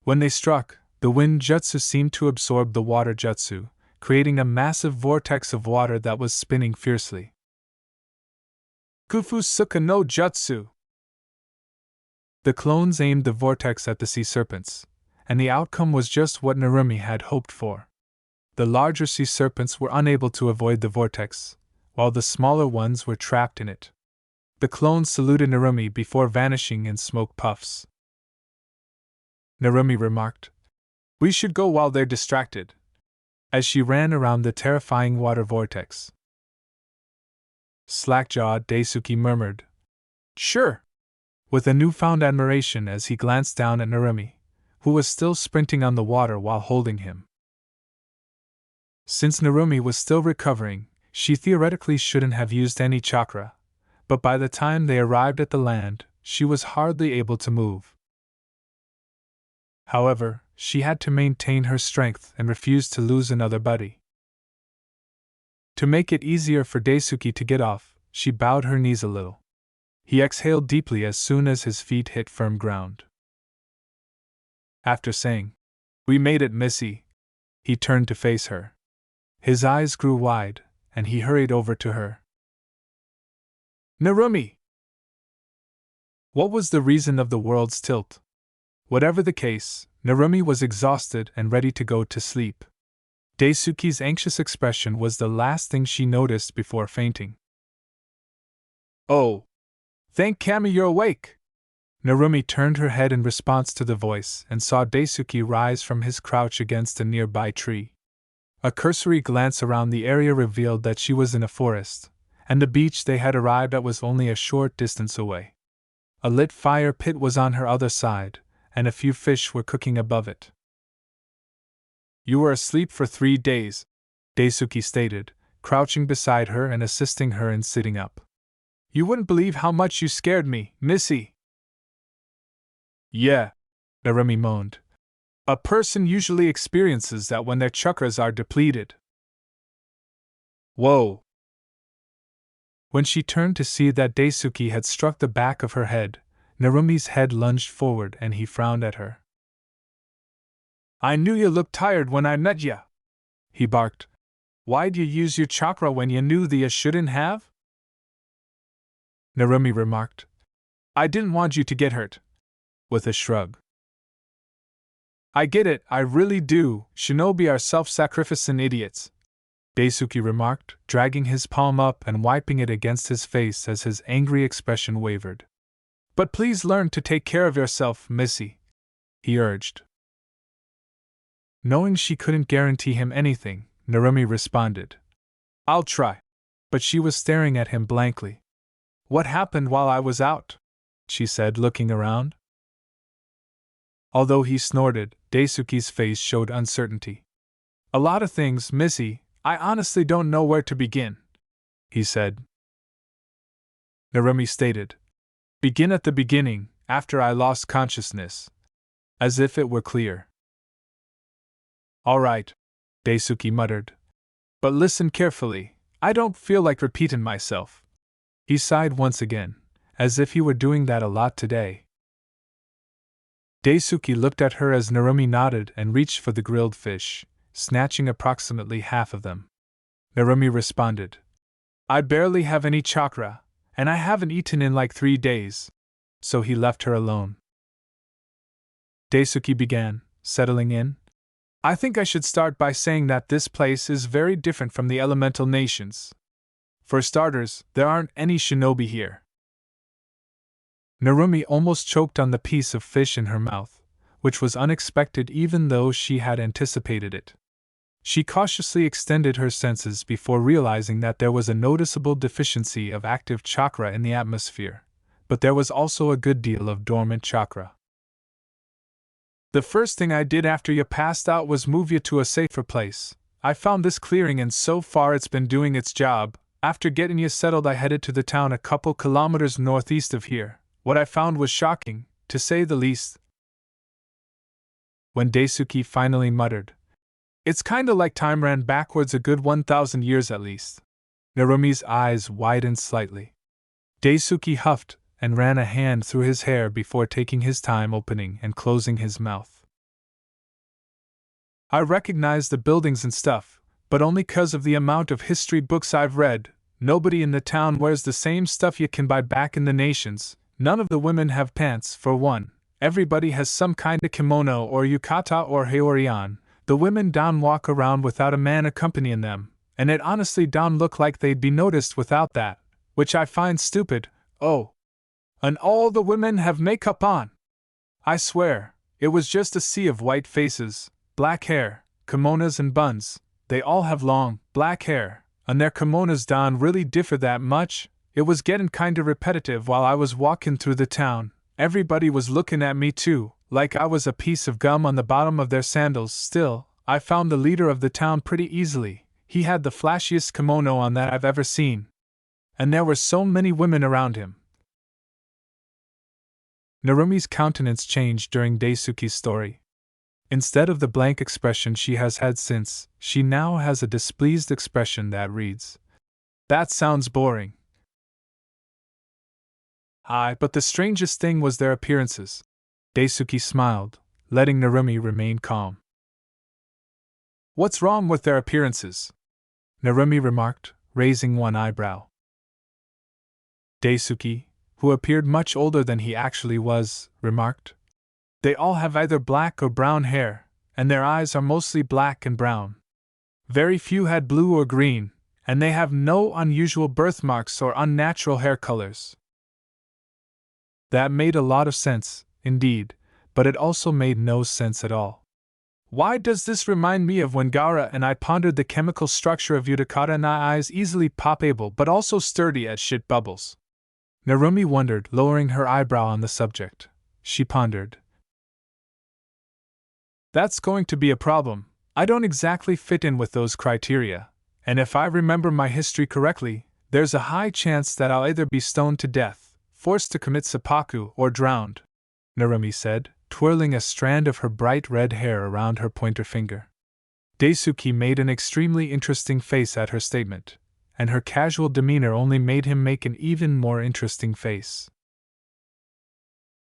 When they struck, the wind jutsu seemed to absorb the water jutsu, creating a massive vortex of water that was spinning fiercely. Kufu Suka no Jutsu! The clones aimed the vortex at the sea serpents, and the outcome was just what Narumi had hoped for. The larger sea serpents were unable to avoid the vortex, while the smaller ones were trapped in it. The clones saluted Narumi before vanishing in smoke puffs. Narumi remarked, We should go while they're distracted, as she ran around the terrifying water vortex. Slack-jawed Daisuke murmured, Sure, with a newfound admiration as he glanced down at Narumi, who was still sprinting on the water while holding him. Since Narumi was still recovering, she theoretically shouldn't have used any chakra, but by the time they arrived at the land, she was hardly able to move. However, she had to maintain her strength and refused to lose another buddy. To make it easier for Daisuke to get off, she bowed her knees a little. He exhaled deeply as soon as his feet hit firm ground. After saying, We made it, Missy, he turned to face her. His eyes grew wide, and he hurried over to her. Narumi! What was the reason of the world's tilt? Whatever the case, Narumi was exhausted and ready to go to sleep. Daisuke's anxious expression was the last thing she noticed before fainting. Oh! Thank Kami you're awake! Narumi turned her head in response to the voice and saw Daisuke rise from his crouch against a nearby tree. A cursory glance around the area revealed that she was in a forest, and the beach they had arrived at was only a short distance away. A lit fire pit was on her other side, and a few fish were cooking above it. You were asleep for 3 days, Daisuke stated, crouching beside her and assisting her in sitting up. You wouldn't believe how much you scared me, Missy. Yeah, Narumi moaned. A person usually experiences that when their chakras are depleted. Whoa! When she turned to see that Daisuke had struck the back of her head, Narumi's head lunged forward and he frowned at her. I knew you looked tired when I met ya, he barked. Why'd you use your chakra when you knew that you shouldn't have? Narumi remarked. I didn't want you to get hurt. With a shrug. I get it, I really do. Shinobi are self-sacrificing idiots, Daisuke remarked, dragging his palm up and wiping it against his face as his angry expression wavered. But please learn to take care of yourself, Missy, he urged. Knowing she couldn't guarantee him anything, Narumi responded. I'll try. But she was staring at him blankly. What happened while I was out? She said, looking around. Although he snorted, Daisuke's face showed uncertainty. A lot of things, Missy. I honestly don't know where to begin, he said. Narumi stated. Begin at the beginning, after I lost consciousness. As if it were clear. All right, Daisuke muttered. But listen carefully, I don't feel like repeating myself. He sighed once again, as if he were doing that a lot today. Daisuke looked at her as Narumi nodded and reached for the grilled fish, snatching approximately half of them. Narumi responded. I barely have any chakra, and I haven't eaten in like 3 days. So he left her alone. Daisuke began, settling in. I think I should start by saying that this place is very different from the elemental nations. For starters, there aren't any shinobi here. Narumi almost choked on the piece of fish in her mouth, which was unexpected even though she had anticipated it. She cautiously extended her senses before realizing that there was a noticeable deficiency of active chakra in the atmosphere, but there was also a good deal of dormant chakra. The first thing I did after you passed out was move you to a safer place. I found this clearing and so far it's been doing its job. After getting you settled, I headed to the town a couple kilometers northeast of here. What I found was shocking, to say the least. When Daisuke finally muttered, It's kinda like time ran backwards a good 1,000 years at least. Narumi's eyes widened slightly. Daisuke huffed and ran a hand through his hair before taking his time opening and closing his mouth. I recognize the buildings and stuff, but only 'cause of the amount of history books I've read. Nobody in the town wears the same stuff you can buy back in the nations. None of the women have pants, for one. Everybody has some kind of kimono or yukata or haori-an. The women don't walk around without a man accompanying them, and it honestly don't look like they'd be noticed without that, which I find stupid. Oh. And all the women have makeup on. I swear, it was just a sea of white faces, black hair, kimonos and buns. They all have long, black hair, and their kimonos don't really differ that much. It was getting kinda repetitive while I was walking through the town. Everybody was looking at me too, like I was a piece of gum on the bottom of their sandals. Still, I found the leader of the town pretty easily. He had the flashiest kimono on that I've ever seen. And there were so many women around him. Narumi's countenance changed during Daisuke's story. Instead of the blank expression she has had since, she now has a displeased expression that reads, That sounds boring. Aye, but the strangest thing was their appearances. Daisuke smiled, letting Narumi remain calm. What's wrong with their appearances? Narumi remarked, raising one eyebrow. Daisuke, who appeared much older than he actually was, remarked, They all have either black or brown hair, and their eyes are mostly black and brown. Very few had blue or green, and they have no unusual birthmarks or unnatural hair colors. That made a lot of sense, indeed, but it also made no sense at all. Why does this remind me of when Gaara and I pondered the chemical structure of Utakata and eyes easily poppable but also sturdy as shit bubbles? Narumi wondered, lowering her eyebrow on the subject. She pondered. That's going to be a problem. I don't exactly fit in with those criteria, and if I remember my history correctly, there's a high chance that I'll either be stoned to death, forced to commit seppuku, or drowned, Narumi said, twirling a strand of her bright red hair around her pointer finger. Daisuke made an extremely interesting face at her statement, and her casual demeanor only made him make an even more interesting face.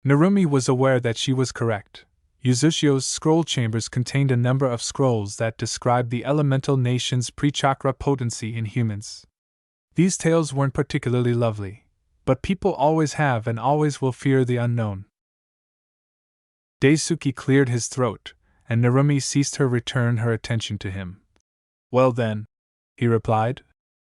Narumi was aware that she was correct. Uzushio's scroll chambers contained a number of scrolls that described the elemental nation's pre-chakra potency in humans. These tales weren't particularly lovely, but people always have and always will fear the unknown. Daisuke cleared his throat, and Narumi ceased her return her attention to him. "Well then," he replied,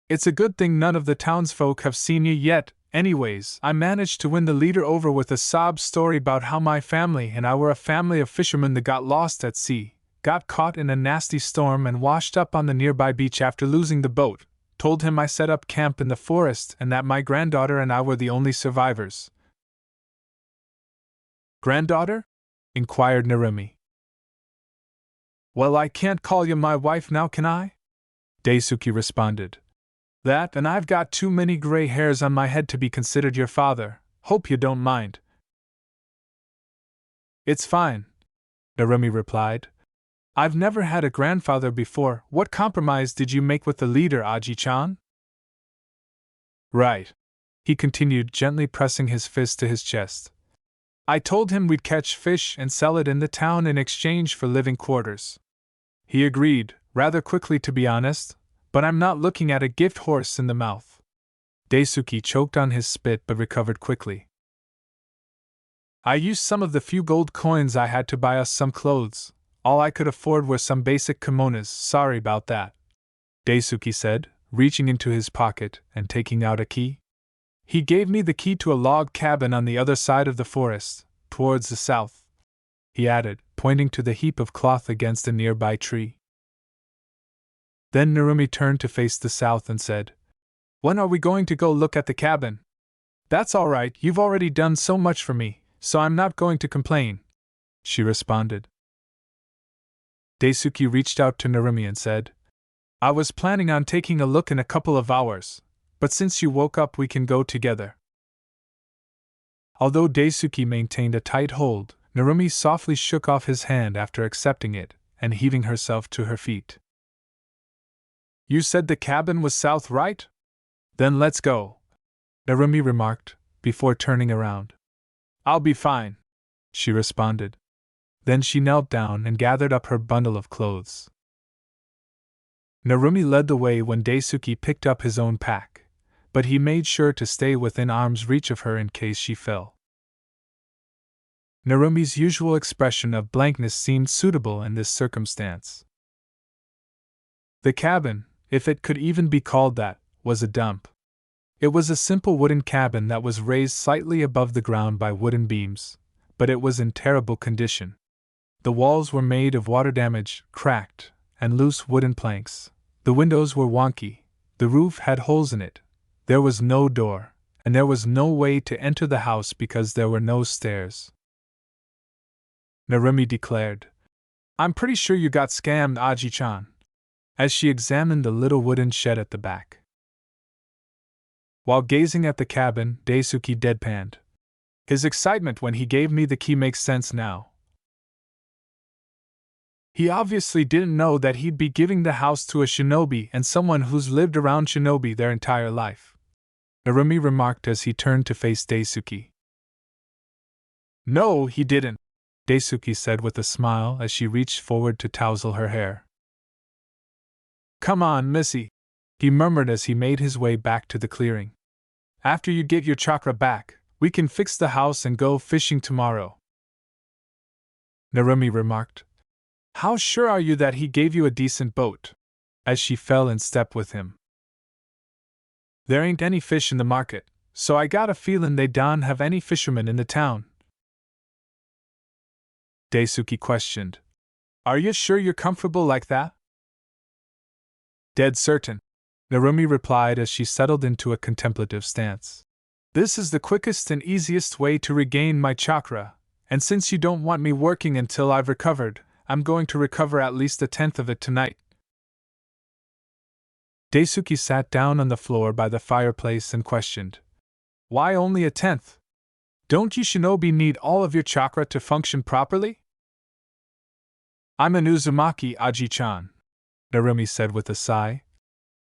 "it's a good thing none of the townsfolk have seen you yet. Anyways, I managed to win the leader over with a sob story about how my family and I were a family of fishermen that got lost at sea, got caught in a nasty storm and washed up on the nearby beach after losing the boat. Told him I set up camp in the forest and that my granddaughter and I were the only survivors." "Granddaughter?" inquired Narumi. "Well, I can't call you my wife now, can I?" Daisuke responded. "That, and I've got too many gray hairs on my head to be considered your father. Hope you don't mind." "It's fine," Narumi replied. "I've never had a grandfather before. What compromise did you make with the leader, Aji-chan?" "Right," he continued, gently pressing his fist to his chest. "I told him we'd catch fish and sell it in the town in exchange for living quarters. He agreed, rather quickly to be honest, but I'm not looking at a gift horse in the mouth." Daisuke choked on his spit but recovered quickly. "I used some of the few gold coins I had to buy us some clothes. All I could afford were some basic kimonos. Sorry about that," Daisuke said, reaching into his pocket and taking out a key. "He gave me the key to a log cabin on the other side of the forest, towards the south," he added, pointing to the heap of cloth against a nearby tree. Then Narumi turned to face the south and said, "When are we going to go look at the cabin?" "That's all right, you've already done so much for me, so I'm not going to complain," she responded. Daisuke reached out to Narumi and said, "I was planning on taking a look in a couple of hours, but since you woke up we can go together." Although Daisuke maintained a tight hold, Narumi softly shook off his hand after accepting it and heaving herself to her feet. "You said the cabin was south, right? Then let's go," Narumi remarked, before turning around. "I'll be fine," she responded. Then she knelt down and gathered up her bundle of clothes. Narumi led the way when Daisuke picked up his own pack, but he made sure to stay within arm's reach of her in case she fell. Narumi's usual expression of blankness seemed suitable in this circumstance. The cabin, if it could even be called that, was a dump. It was a simple wooden cabin that was raised slightly above the ground by wooden beams, but it was in terrible condition. The walls were made of water-damaged, cracked, and loose wooden planks. The windows were wonky, the roof had holes in it, there was no door, and there was no way to enter the house because there were no stairs. Narumi declared, "I'm pretty sure you got scammed, Aji-chan," as she examined the little wooden shed at the back. While gazing at the cabin, Daisuke deadpanned. "His excitement when he gave me the key makes sense now. He obviously didn't know that he'd be giving the house to a shinobi and someone who's lived around shinobi their entire life," Narumi remarked as he turned to face Daisuke. "No, he didn't," Daisuke said with a smile as she reached forward to tousle her hair. "Come on, Missy," he murmured as he made his way back to the clearing. "After you get your chakra back, we can fix the house and go fishing tomorrow." Narumi remarked, "How sure are you that he gave you a decent boat?" as she fell in step with him. "There ain't any fish in the market, so I got a feelin' they don't have any fishermen in the town," Daisuke questioned. "Are you sure you're comfortable like that?" "Dead certain," Narumi replied as she settled into a contemplative stance. "This is the quickest and easiest way to regain my chakra, and since you don't want me working until I've recovered, I'm going to recover at least a tenth of it tonight." Daisuke sat down on the floor by the fireplace and questioned, "Why only a tenth? Don't you shinobi need all of your chakra to function properly?" "I'm an Uzumaki, Aji-chan," Narumi said with a sigh.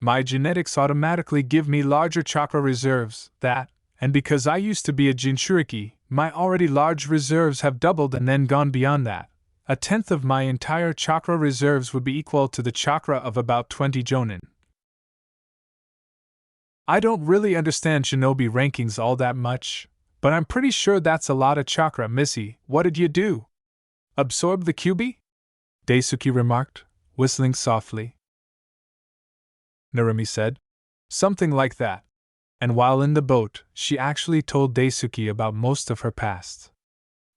My genetics automatically give me larger chakra reserves, and because I used to be a Jinchuriki, my already large reserves have doubled and then gone beyond that. A tenth of my entire chakra reserves would be equal to the chakra of about 20 jonin. I don't really understand shinobi rankings all that much, but I'm pretty sure that's a lot of chakra. Missy, what did you do? Absorb the Kyuubi? Daisuke remarked, whistling softly. Narumi said, something like that. And while in the boat, she actually told Daisuke about most of her past.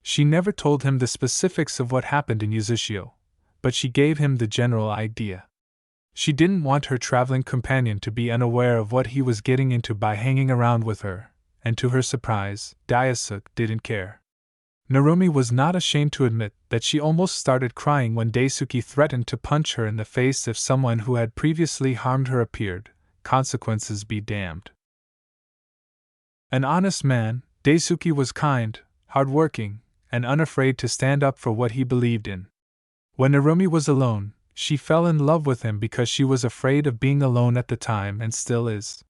She never told him the specifics of what happened in Yuzushio, but she gave him the general idea. She didn't want her traveling companion to be unaware of what he was getting into by hanging around with her, and to her surprise, Daisuke didn't care. Narumi was not ashamed to admit that she almost started crying when Daisuke threatened to punch her in the face if someone who had previously harmed her appeared. Consequences be damned. An honest man, Daisuke was kind, hardworking, and unafraid to stand up for what he believed in. When Narumi was alone, she fell in love with him because she was afraid of being alone at the time and still is.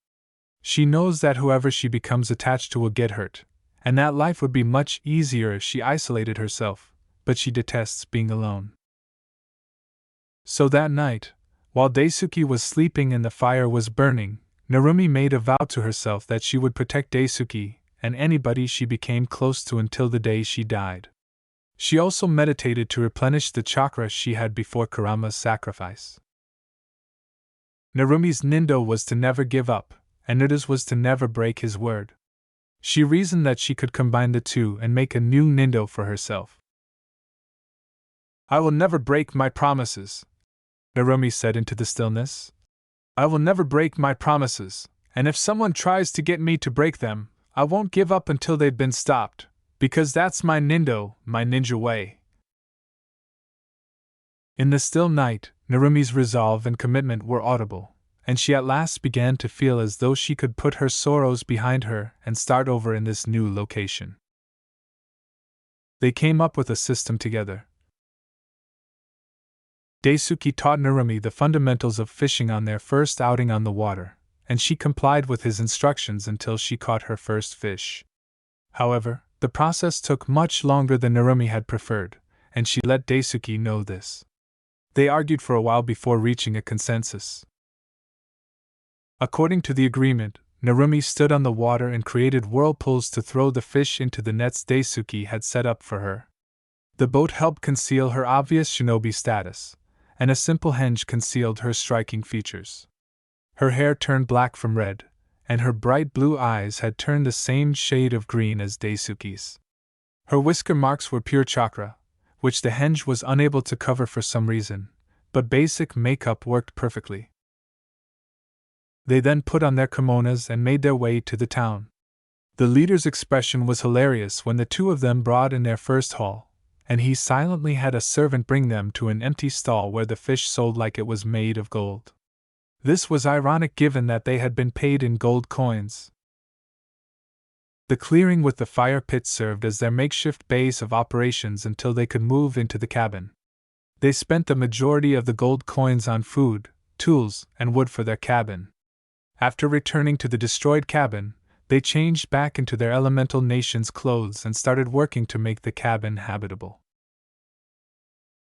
She knows that whoever she becomes attached to will get hurt, and that life would be much easier if she isolated herself, but she detests being alone. So that night, while Daisuke was sleeping and the fire was burning, Narumi made a vow to herself that she would protect Daisuke and anybody she became close to until the day she died. She also meditated to replenish the chakra she had before Kurama's sacrifice. Narumi's nindo was to never give up, and Nida's was to never break his word. She reasoned that she could combine the two and make a new nindo for herself. I will never break my promises, Narumi said into the stillness. I will never break my promises, and if someone tries to get me to break them, I won't give up until they've been stopped, because that's my nindo, my ninja way. In the still night, Narumi's resolve and commitment were audible, and she at last began to feel as though she could put her sorrows behind her and start over in this new location. They came up with a system together. Daisuke taught Narumi the fundamentals of fishing on their first outing on the water, and she complied with his instructions until she caught her first fish. However, the process took much longer than Narumi had preferred, and she let Daisuke know this. They argued for a while before reaching a consensus. According to the agreement, Narumi stood on the water and created whirlpools to throw the fish into the nets Daisuke had set up for her. The boat helped conceal her obvious shinobi status, and a simple henge concealed her striking features. Her hair turned black from red, and her bright blue eyes had turned the same shade of green as Daisuke's. Her whisker marks were pure chakra, which the henge was unable to cover for some reason, but basic makeup worked perfectly. They then put on their kimonos and made their way to the town. The leader's expression was hilarious when the two of them brought in their first haul, and he silently had a servant bring them to an empty stall where the fish sold like it was made of gold. This was ironic given that they had been paid in gold coins. The clearing with the fire pit served as their makeshift base of operations until they could move into the cabin. They spent the majority of the gold coins on food, tools, and wood for their cabin. After returning to the destroyed cabin, they changed back into their elemental nation's clothes and started working to make the cabin habitable.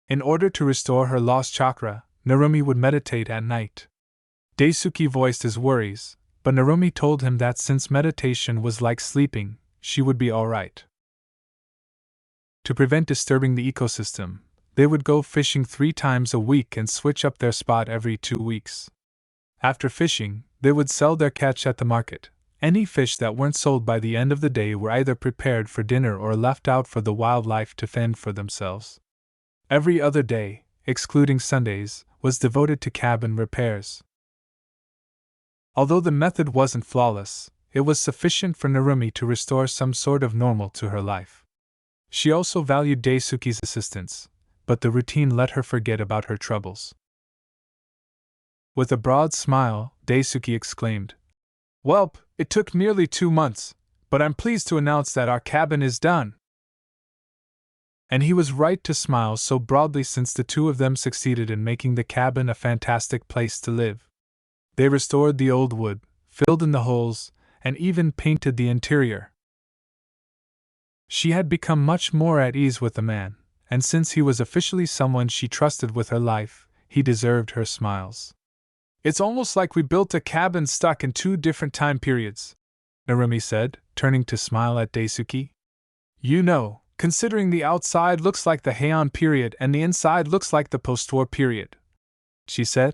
In order to restore her lost chakra, Narumi would meditate at night. Daisuke voiced his worries, but Narumi told him that since meditation was like sleeping, she would be alright. To prevent disturbing the ecosystem, they would go fishing 3 times a week and switch up their spot every 2 weeks. After fishing, they would sell their catch at the market. Any fish that weren't sold by the end of the day were either prepared for dinner or left out for the wildlife to fend for themselves. Every other day, excluding Sundays, was devoted to cabin repairs. Although the method wasn't flawless, it was sufficient for Narumi to restore some sort of normal to her life. She also valued Daisuke's assistance, but the routine let her forget about her troubles. With a broad smile, Daisuke exclaimed, "Welp, it took nearly 2 months, but I'm pleased to announce that our cabin is done." And he was right to smile so broadly since the two of them succeeded in making the cabin a fantastic place to live. They restored the old wood, filled in the holes, and even painted the interior. She had become much more at ease with the man, and since he was officially someone she trusted with her life, he deserved her smiles. It's almost like we built a cabin stuck in two different time periods, Narumi said, turning to smile at Daisuke. You know, considering the outside looks like the Heian period and the inside looks like the post-war period, she said.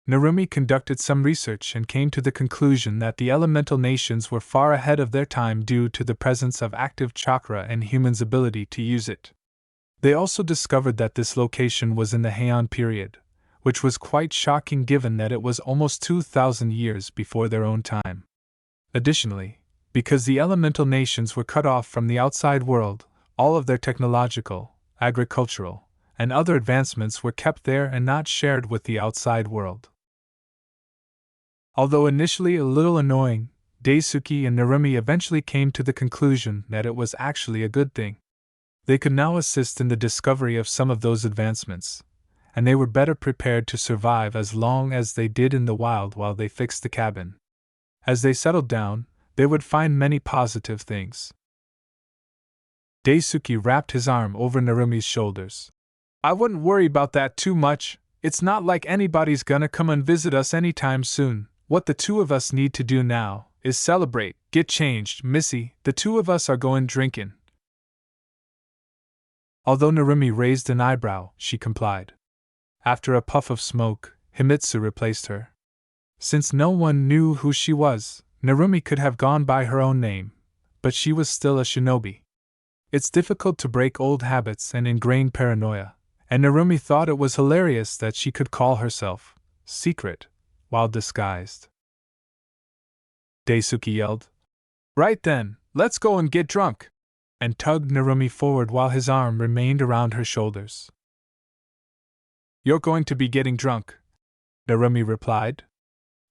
Narumi conducted some research and came to the conclusion that the elemental nations were far ahead of their time due to the presence of active chakra and humans' ability to use it. They also discovered that this location was in the Heian period, which was quite shocking given that it was almost 2,000 years before their own time. Additionally, because the elemental nations were cut off from the outside world, all of their technological, agricultural, and other advancements were kept there and not shared with the outside world. Although initially a little annoying, Daisuke and Narumi eventually came to the conclusion that it was actually a good thing. They could now assist in the discovery of some of those advancements, and they were better prepared to survive as long as they did in the wild while they fixed the cabin. As they settled down, they would find many positive things. Daisuke wrapped his arm over Narumi's shoulders. I wouldn't worry about that too much. It's not like anybody's gonna come and visit us anytime soon. What the two of us need to do now is celebrate, get changed, Missy, the two of us are going drinking. Although Narumi raised an eyebrow, she complied. After a puff of smoke, Himitsu replaced her. Since no one knew who she was, Narumi could have gone by her own name, but she was still a shinobi. It's difficult to break old habits and ingrained paranoia, and Narumi thought it was hilarious that she could call herself Secret while disguised. Daisuke yelled, Right then, let's go and get drunk, and tugged Narumi forward while his arm remained around her shoulders. You're going to be getting drunk, Narumi replied.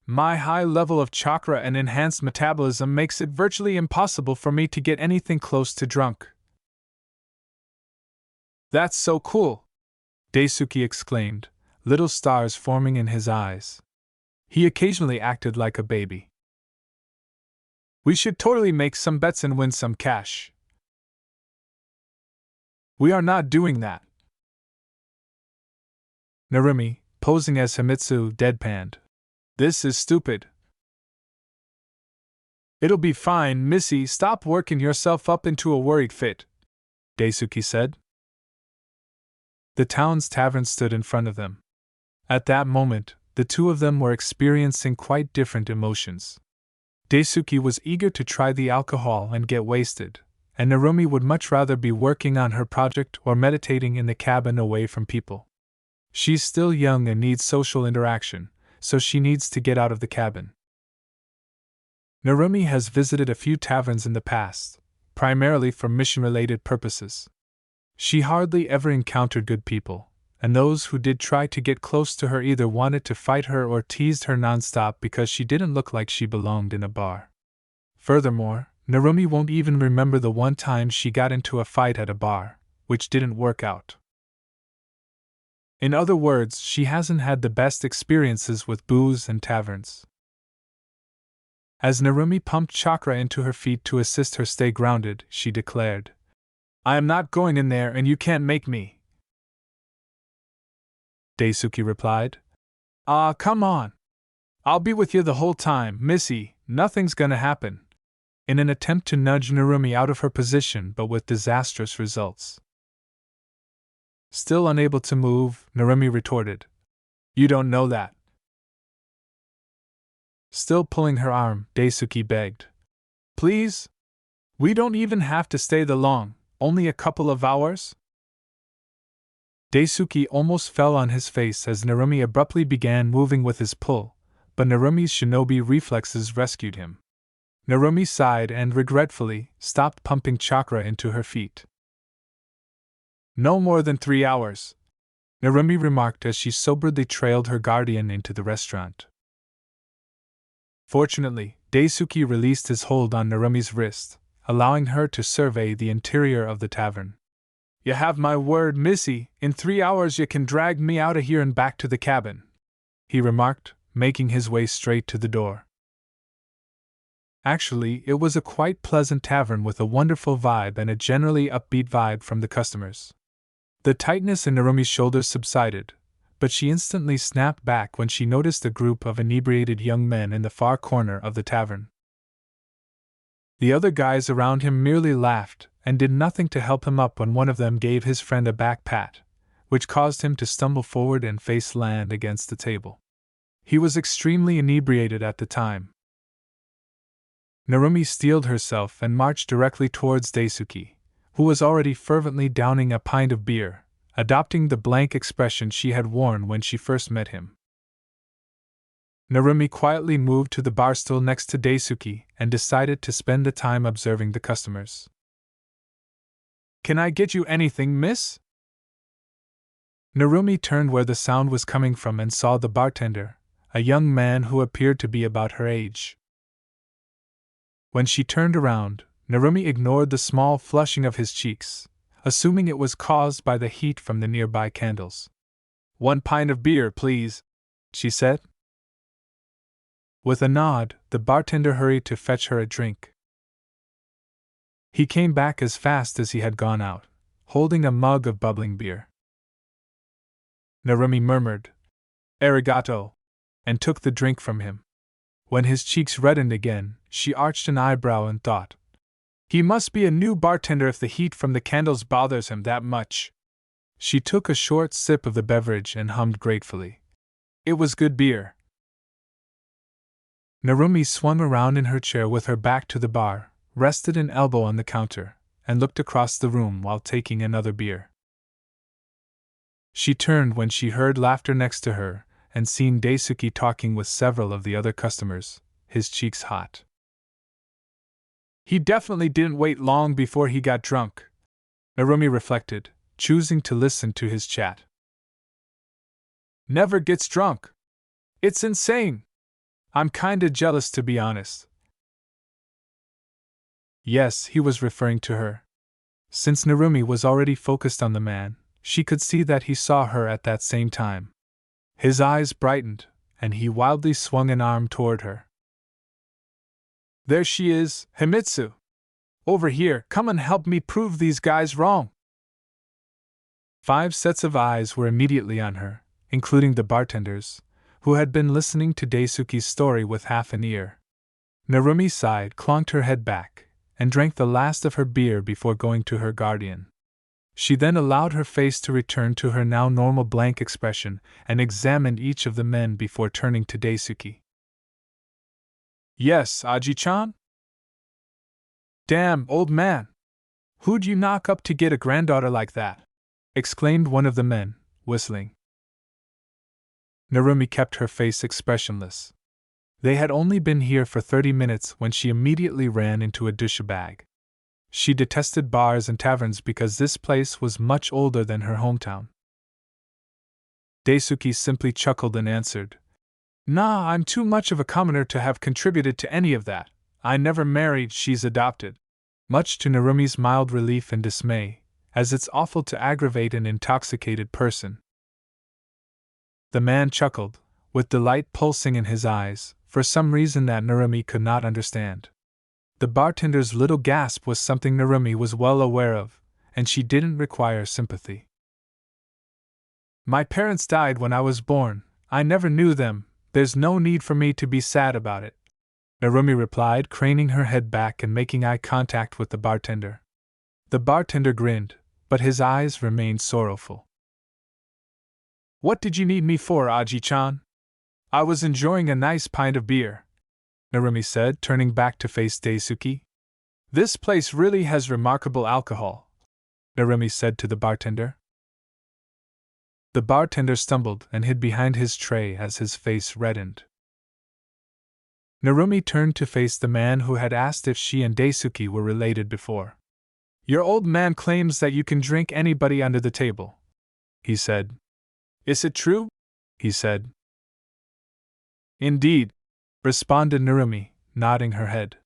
My high level of chakra and enhanced metabolism makes it virtually impossible for me to get anything close to drunk. That's so cool, Daisuke exclaimed, little stars forming in his eyes. He occasionally acted like a baby. We should totally make some bets and win some cash. We are not doing that. Narumi, posing as Himitsu, deadpanned. This is stupid. It'll be fine, Missy, stop working yourself up into a worried fit, Daisuke said. The town's tavern stood in front of them. At that moment, the two of them were experiencing quite different emotions. Daisuke was eager to try the alcohol and get wasted, and Narumi would much rather be working on her project or meditating in the cabin away from people. She's still young and needs social interaction, so she needs to get out of the cabin. Narumi has visited a few taverns in the past, primarily for mission-related purposes. She hardly ever encountered good people, and those who did try to get close to her either wanted to fight her or teased her nonstop because she didn't look like she belonged in a bar. Furthermore, Narumi won't even remember the one time she got into a fight at a bar, which didn't work out. In other words, she hasn't had the best experiences with booze and taverns. As Narumi pumped chakra into her feet to assist her stay grounded, she declared, I am not going in there and you can't make me. Daisuke replied, come on. I'll be with you the whole time, Missy, nothing's gonna happen. In an attempt to nudge Narumi out of her position but with disastrous results. Still unable to move, Narumi retorted, You don't know that. Still pulling her arm, Daisuke begged, Please? We don't even have to stay that long, only a couple of hours? Daisuke almost fell on his face as Narumi abruptly began moving with his pull, but Narumi's shinobi reflexes rescued him. Narumi sighed and regretfully stopped pumping chakra into her feet. No more than 3 hours, Narumi remarked as she soberly trailed her guardian into the restaurant. Fortunately, Daisuke released his hold on Narumi's wrist, allowing her to survey the interior of the tavern. You have my word, Missy, in 3 hours you can drag me out of here and back to the cabin. he remarked, making his way straight to the door. Actually, it was a quite pleasant tavern with a wonderful vibe and a generally upbeat vibe from the customers. The tightness in Narumi's shoulders subsided, but she instantly snapped back when she noticed a group of inebriated young men in the far corner of the tavern. The other guys around him merely laughed and did nothing to help him up when one of them gave his friend a back pat, which caused him to stumble forward and face land against the table. He was extremely inebriated at the time. Narumi steeled herself and marched directly towards Daisuke, who was already fervently downing a pint of beer, adopting the blank expression she had worn when she first met him. Narumi quietly moved to the bar stool next to Daisuke and decided to spend the time observing the customers. "Can I get you anything, miss?" Narumi turned where the sound was coming from and saw the bartender, a young man who appeared to be about her age. When she turned around, Narumi ignored the small flushing of his cheeks, assuming it was caused by the heat from the nearby candles. "1 pint of beer, please," she said. With a nod, the bartender hurried to fetch her a drink. He came back as fast as he had gone out, holding a mug of bubbling beer. Narumi murmured, "Arigato," and took the drink from him. When his cheeks reddened again, she arched an eyebrow and thought, "He must be a new bartender if the heat from the candles bothers him that much." She took a short sip of the beverage and hummed gratefully. It was good beer. Narumi swung around in her chair with her back to the bar, rested an elbow on the counter, and looked across the room while taking another beer. She turned when she heard laughter next to her and seen Daisuke talking with several of the other customers, his cheeks hot. He definitely didn't wait long before he got drunk, Narumi reflected, choosing to listen to his chat. Never gets drunk. It's insane. I'm kinda jealous, to be honest. Yes, he was referring to her. Since Narumi was already focused on the man, she could see that he saw her at that same time. His eyes brightened, and he wildly swung an arm toward her. There she is, Himitsu! Over here, come and help me prove these guys wrong! 5 sets of eyes were immediately on her, including the bartenders, who had been listening to Daisuke's story with half an ear. Narumi sighed, clunked her head back, and drank the last of her beer before going to her guardian. She then allowed her face to return to her now normal blank expression and examined each of the men before turning to Daisuke. Yes, Aji-chan? Damn, old man! Who'd you knock up to get a granddaughter like that? Exclaimed one of the men, whistling. Narumi kept her face expressionless. They had only been here for 30 minutes when she immediately ran into a douchebag. She detested bars and taverns because this place was much older than her hometown. Daisuke simply chuckled and answered, Nah, I'm too much of a commoner to have contributed to any of that. I never married, she's adopted. Much to Narumi's mild relief and dismay, as it's awful to aggravate an intoxicated person. The man chuckled, with delight pulsing in his eyes, for some reason that Narumi could not understand. The bartender's little gasp was something Narumi was well aware of, and she didn't require sympathy. My parents died when I was born. I never knew them. There's no need for me to be sad about it, Narumi replied, craning her head back and making eye contact with the bartender. The bartender grinned, but his eyes remained sorrowful. What did you need me for, Aji-chan? I was enjoying a nice pint of beer, Narumi said, turning back to face Daisuke. This place really has remarkable alcohol, Narumi said to the bartender. The bartender stumbled and hid behind his tray as his face reddened. Narumi turned to face the man who had asked if she and Daisuke were related before. Your old man claims that you can drink anybody under the table, he said. Is it true? He said. Indeed, responded Narumi, nodding her head.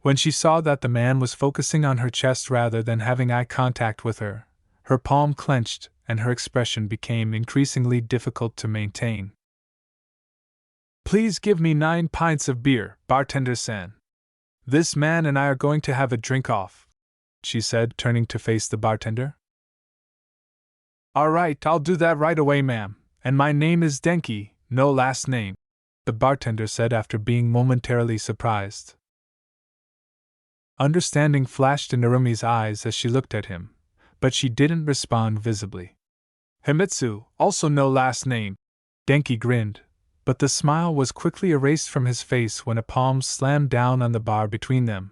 When she saw that the man was focusing on her chest rather than having eye contact with her, her palm clenched and her expression became increasingly difficult to maintain. Please give me 9 pints of beer, bartender-san. This man and I are going to have a drink-off, she said, turning to face the bartender. All right, I'll do that right away, ma'am, and my name is Denki, no last name, the bartender said after being momentarily surprised. Understanding flashed in Narumi's eyes as she looked at him, but she didn't respond visibly. Himitsu, also no last name. Denki grinned, but the smile was quickly erased from his face when a palm slammed down on the bar between them.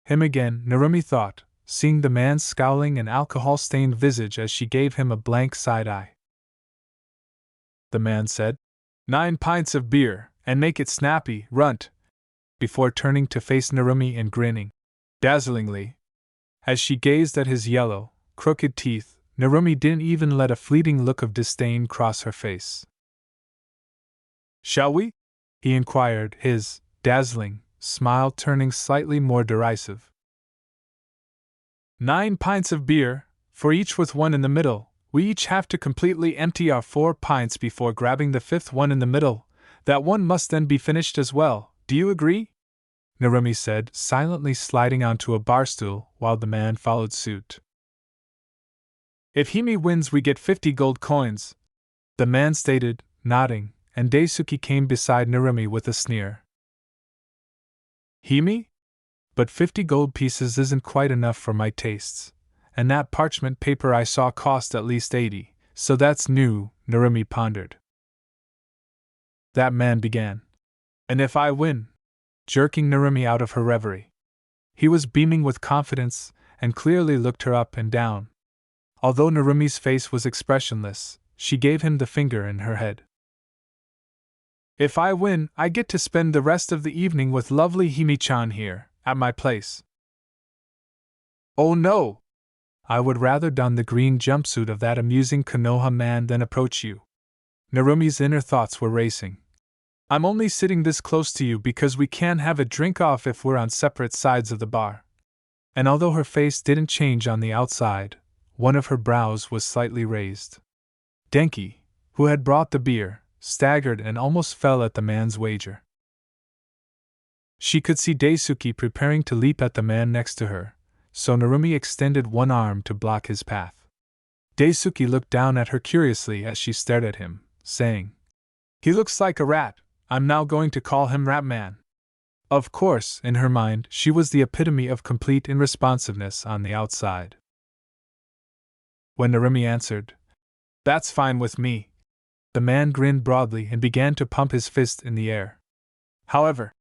Him again, Narumi thought, seeing the man's scowling and alcohol-stained visage as she gave him a blank side-eye. The man said, 9 pints of beer, and make it snappy, runt, before turning to face Narumi and grinning dazzlingly. As she gazed at his yellow, crooked teeth, Narumi didn't even let a fleeting look of disdain cross her face. Shall we? He inquired, his dazzling smile turning slightly more derisive. 9 pints of beer, for each with one in the middle. We each have to completely empty our 4 pints before grabbing the 5th one in the middle. That one must then be finished as well. Do you agree? Narumi said, silently sliding onto a bar stool while the man followed suit. If Hime wins, we get 50 gold coins, the man stated, nodding, and Daisuke came beside Narumi with a sneer. Hime? But 50 gold pieces isn't quite enough for my tastes, and that parchment paper I saw cost at least 80, so that's new, Narumi pondered. That man began. And if I win? Jerking Narumi out of her reverie. He was beaming with confidence, and clearly looked her up and down. Although Narumi's face was expressionless, she gave him the finger in her head. If I win, I get to spend the rest of the evening with lovely Hime-chan here, at my place. Oh no! I would rather don the green jumpsuit of that amusing Konoha man than approach you. Narumi's inner thoughts were racing. I'm only sitting this close to you because we can't have a drink-off if we're on separate sides of the bar. And although her face didn't change on the outside, one of her brows was slightly raised. Denki, who had brought the beer, staggered and almost fell at the man's wager. She could see Daisuke preparing to leap at the man next to her, so Narumi extended one arm to block his path. Daisuke looked down at her curiously as she stared at him, saying, He looks like a rat, I'm now going to call him Ratman. Of course, in her mind, she was the epitome of complete irresponsiveness on the outside. When Narumi answered, That's fine with me, the man grinned broadly and began to pump his fist in the air. However,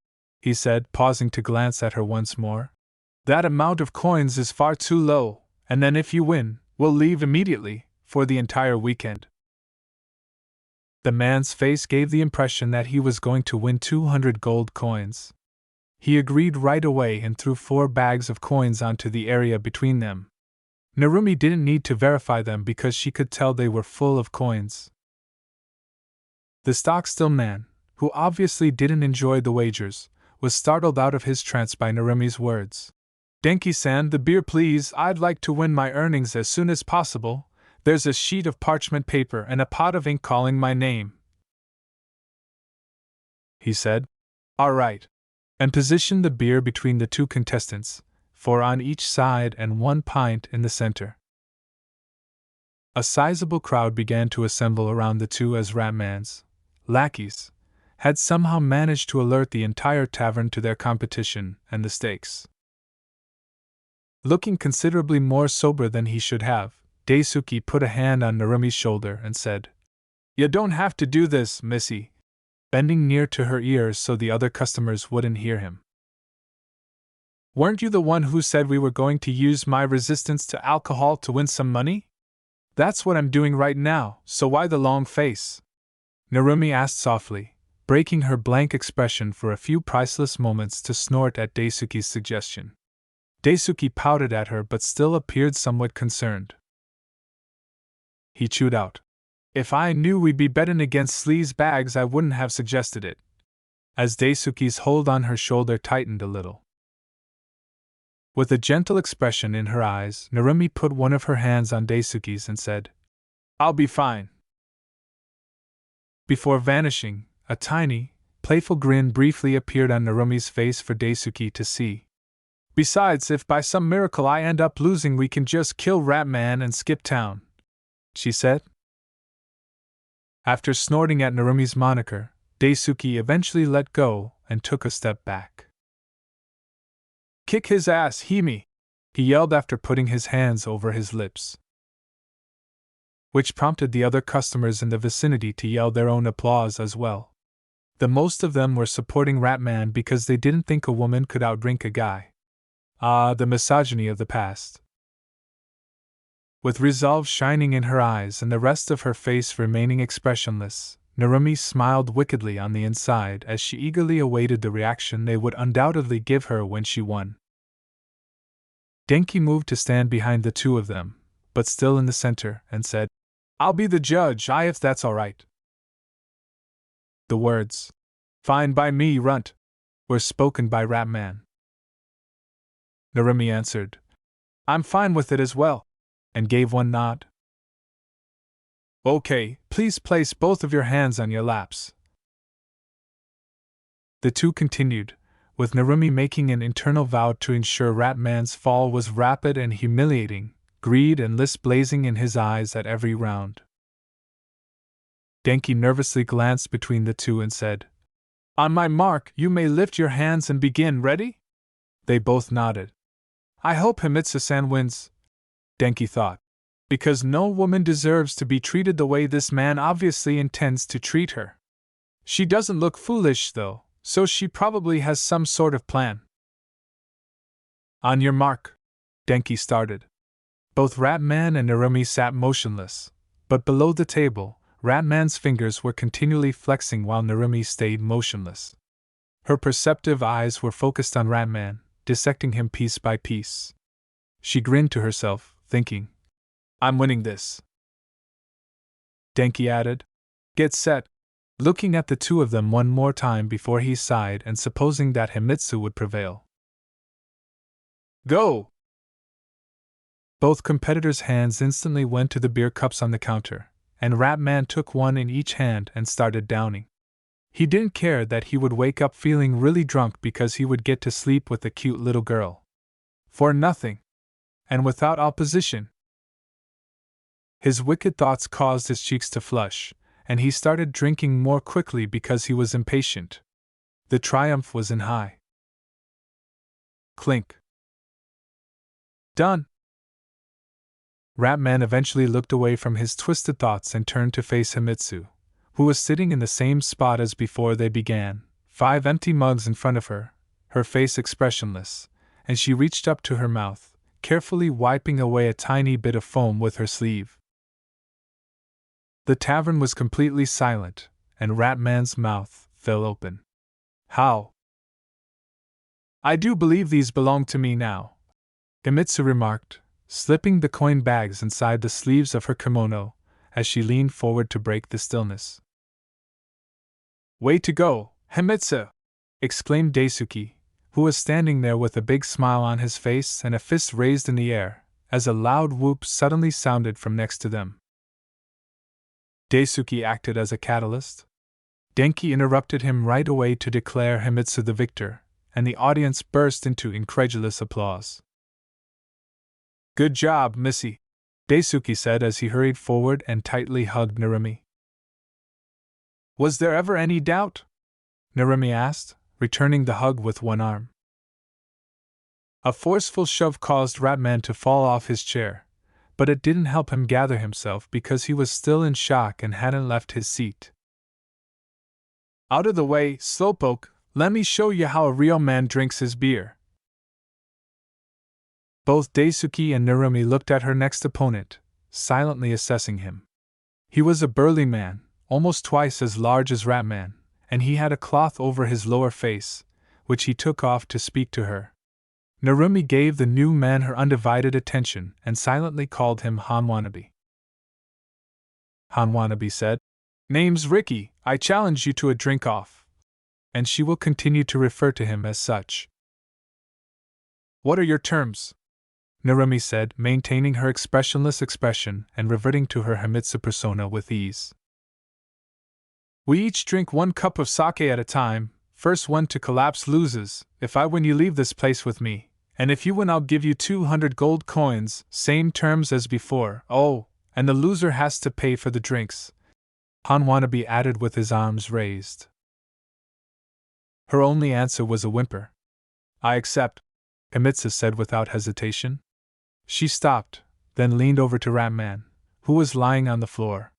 he said, pausing to glance at her once more, that amount of coins is far too low, and then if you win, we'll leave immediately, for the entire weekend. The man's face gave the impression that he was going to win 200 gold coins. He agreed right away and threw 4 bags of coins onto the area between them. Narumi didn't need to verify them because she could tell they were full of coins. The stock-still man, who obviously didn't enjoy the wagers, was startled out of his trance by Narumi's words. Denki-san, the beer please, I'd like to win my earnings as soon as possible. There's a sheet of parchment paper and a pot of ink calling my name. He said, All right. And positioned the beer between the 2 contestants, 4 on each side and 1 pint in the center. A sizable crowd began to assemble around the 2 as Ratman's lackeys had somehow managed to alert the entire tavern to their competition and the stakes. Looking considerably more sober than he should have, Daisuke put a hand on Narumi's shoulder and said, You don't have to do this, missy, bending near to her ears so the other customers wouldn't hear him. Weren't you the one who said we were going to use my resistance to alcohol to win some money? That's what I'm doing right now, so why the long face? Narumi asked softly, breaking her blank expression for a few priceless moments to snort at Daisuke's suggestion. Daisuke pouted at her but still appeared somewhat concerned. He chewed out, If I knew we'd be betting against sleaze bags I wouldn't have suggested it. As Daisuke's hold on her shoulder tightened a little. With a gentle expression in her eyes, Narumi put one of her hands on Daisuke's and said, I'll be fine. Before vanishing, A tiny, playful grin briefly appeared on Narumi's face for Daisuke to see. Besides, if by some miracle I end up losing, we can just kill Ratman and skip town, she said. After snorting at Narumi's moniker, Daisuke eventually let go and took a step back. Kick his ass, Hime! He yelled after putting his hands over his lips, which prompted the other customers in the vicinity to yell their own applause as well. The most of them were supporting Ratman because they didn't think a woman could outdrink a guy. Ah, the misogyny of the past. With resolve shining in her eyes and the rest of her face remaining expressionless, Narumi smiled wickedly on the inside as she eagerly awaited the reaction they would undoubtedly give her when she won. Denki moved to stand behind the two of them, but still in the center, and said, "I'll be the judge, if that's all right." The words, "Fine by me, runt," were spoken by Ratman. Narumi answered, "I'm fine with it as well," and gave one nod. "Okay, please place both of your hands on your laps." The two continued, with Narumi making an internal vow to ensure Ratman's fall was rapid and humiliating, greed and list blazing in his eyes at every round. Denki nervously glanced between the two and said, "On my mark, you may lift your hands and begin. Ready?" They both nodded. "I hope Himitsu-san wins," Denki thought, "because no woman deserves to be treated the way this man obviously intends to treat her. She doesn't look foolish, though, so she probably has some sort of plan." "On your mark," Denki started. Both Ratman and Narumi sat motionless, but below the table, Ratman's fingers were continually flexing while Narumi stayed motionless. Her perceptive eyes were focused on Ratman, dissecting him piece by piece. She grinned to herself, thinking, "I'm winning this." Denki added, "Get set," looking at the two of them one more time before he sighed and supposing that Himitsu would prevail. "Go!" Both competitors' hands instantly went to the beer cups on the counter, and Ratman took one in each hand and started downing. He didn't care that he would wake up feeling really drunk because he would get to sleep with the cute little girl. For nothing. And without opposition. His wicked thoughts caused his cheeks to flush, and he started drinking more quickly because he was impatient. The triumph was in high. Clink. Done. Ratman eventually looked away from his twisted thoughts and turned to face Himitsu, who was sitting in the same spot as before they began, 5 empty mugs in front of her, her face expressionless, and she reached up to her mouth, carefully wiping away a tiny bit of foam with her sleeve. The tavern was completely silent, and Ratman's mouth fell open. "How? I do believe these belong to me now," Himitsu remarked, slipping the coin bags inside the sleeves of her kimono as she leaned forward to break the stillness. "Way to go, Himitsu!" exclaimed Daisuke, who was standing there with a big smile on his face and a fist raised in the air, as a loud whoop suddenly sounded from next to them. Daisuke acted as a catalyst. Denki interrupted him right away to declare Himitsu the victor, and the audience burst into incredulous applause. "Good job, Missy," Daisuke said as he hurried forward and tightly hugged Narumi. "Was there ever any doubt?" Narumi asked, returning the hug with one arm. A forceful shove caused Ratman to fall off his chair, but it didn't help him gather himself because he was still in shock and hadn't left his seat. "Out of the way, slowpoke, let me show you how a real man drinks his beer." Both Daisuke and Narumi looked at her next opponent, silently assessing him. He was a burly man, almost twice as large as Ratman, and he had a cloth over his lower face, which he took off to speak to her. Narumi gave the new man her undivided attention and silently called him Hanwanabe. Hanwanabe said, "Name's Ricky, I challenge you to a drink-off." And she will continue to refer to him as such. "What are your terms?" Narumi said, maintaining her expressionless expression and reverting to her Himitsu persona with ease. We each drink 1 cup of sake at a time. First one to collapse loses. If I win, you leave this place with me. And if you win, I'll give you 200 gold coins, same terms as before. Oh, and the loser has to pay for the drinks," Han Wannabe added with his arms raised. Her only answer was a whimper. "I accept," Himitsu said without hesitation. She stopped, then leaned over to Rat Man, who was lying on the floor.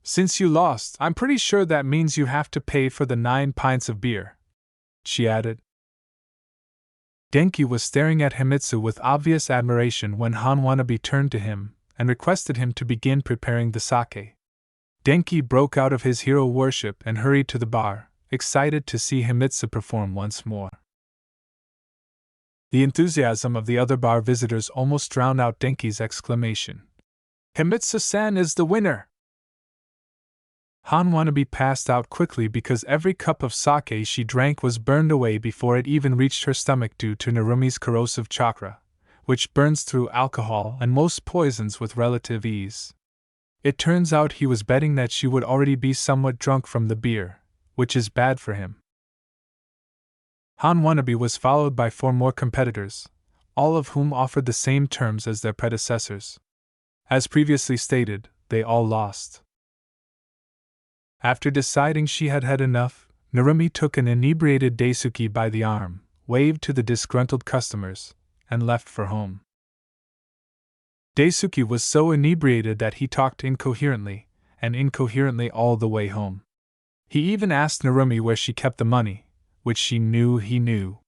"Since you lost, I'm pretty sure that means you have to pay for the 9 pints of beer," she added. Denki was staring at Himitsu with obvious admiration when Han Wannabe turned to him and requested him to begin preparing the sake. Denki broke out of his hero worship and hurried to the bar, excited to see Himitsu perform once more. The enthusiasm of the other bar visitors almost drowned out Denki's exclamation. "Himitsu-san is the winner!" Han Wannabe passed out quickly because every cup of sake she drank was burned away before it even reached her stomach due to Narumi's corrosive chakra, which burns through alcohol and most poisons with relative ease. It turns out he was betting that she would already be somewhat drunk from the beer, which is bad for him. Han Wannabe was followed by 4 more competitors, all of whom offered the same terms as their predecessors. As previously stated, they all lost. After deciding she had had enough, Narumi took an inebriated Daisuke by the arm, waved to the disgruntled customers, and left for home. Daisuke was so inebriated that he talked incoherently, and incoherently all the way home. He even asked Narumi where she kept the money, which she knew he knew.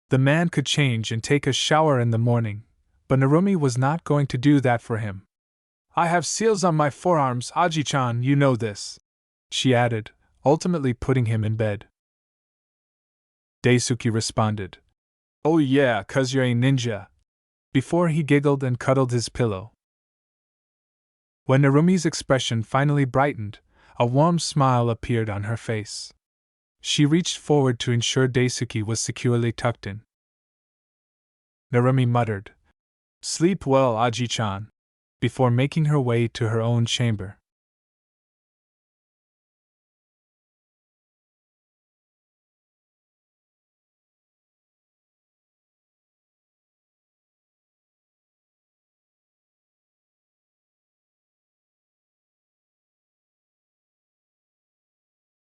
The man could change and take a shower in the morning, but Narumi was not going to do that for him. "I have seals on my forearms, Aji-chan, you know this," she added, ultimately putting him in bed. Daisuke responded, "Oh yeah, 'cause you're a ninja," before he giggled and cuddled his pillow. When Narumi's expression finally brightened, a warm smile appeared on her face. She reached forward to ensure Daisuke was securely tucked in. Narumi muttered, "Sleep well, Aji-chan," before making her way to her own chamber.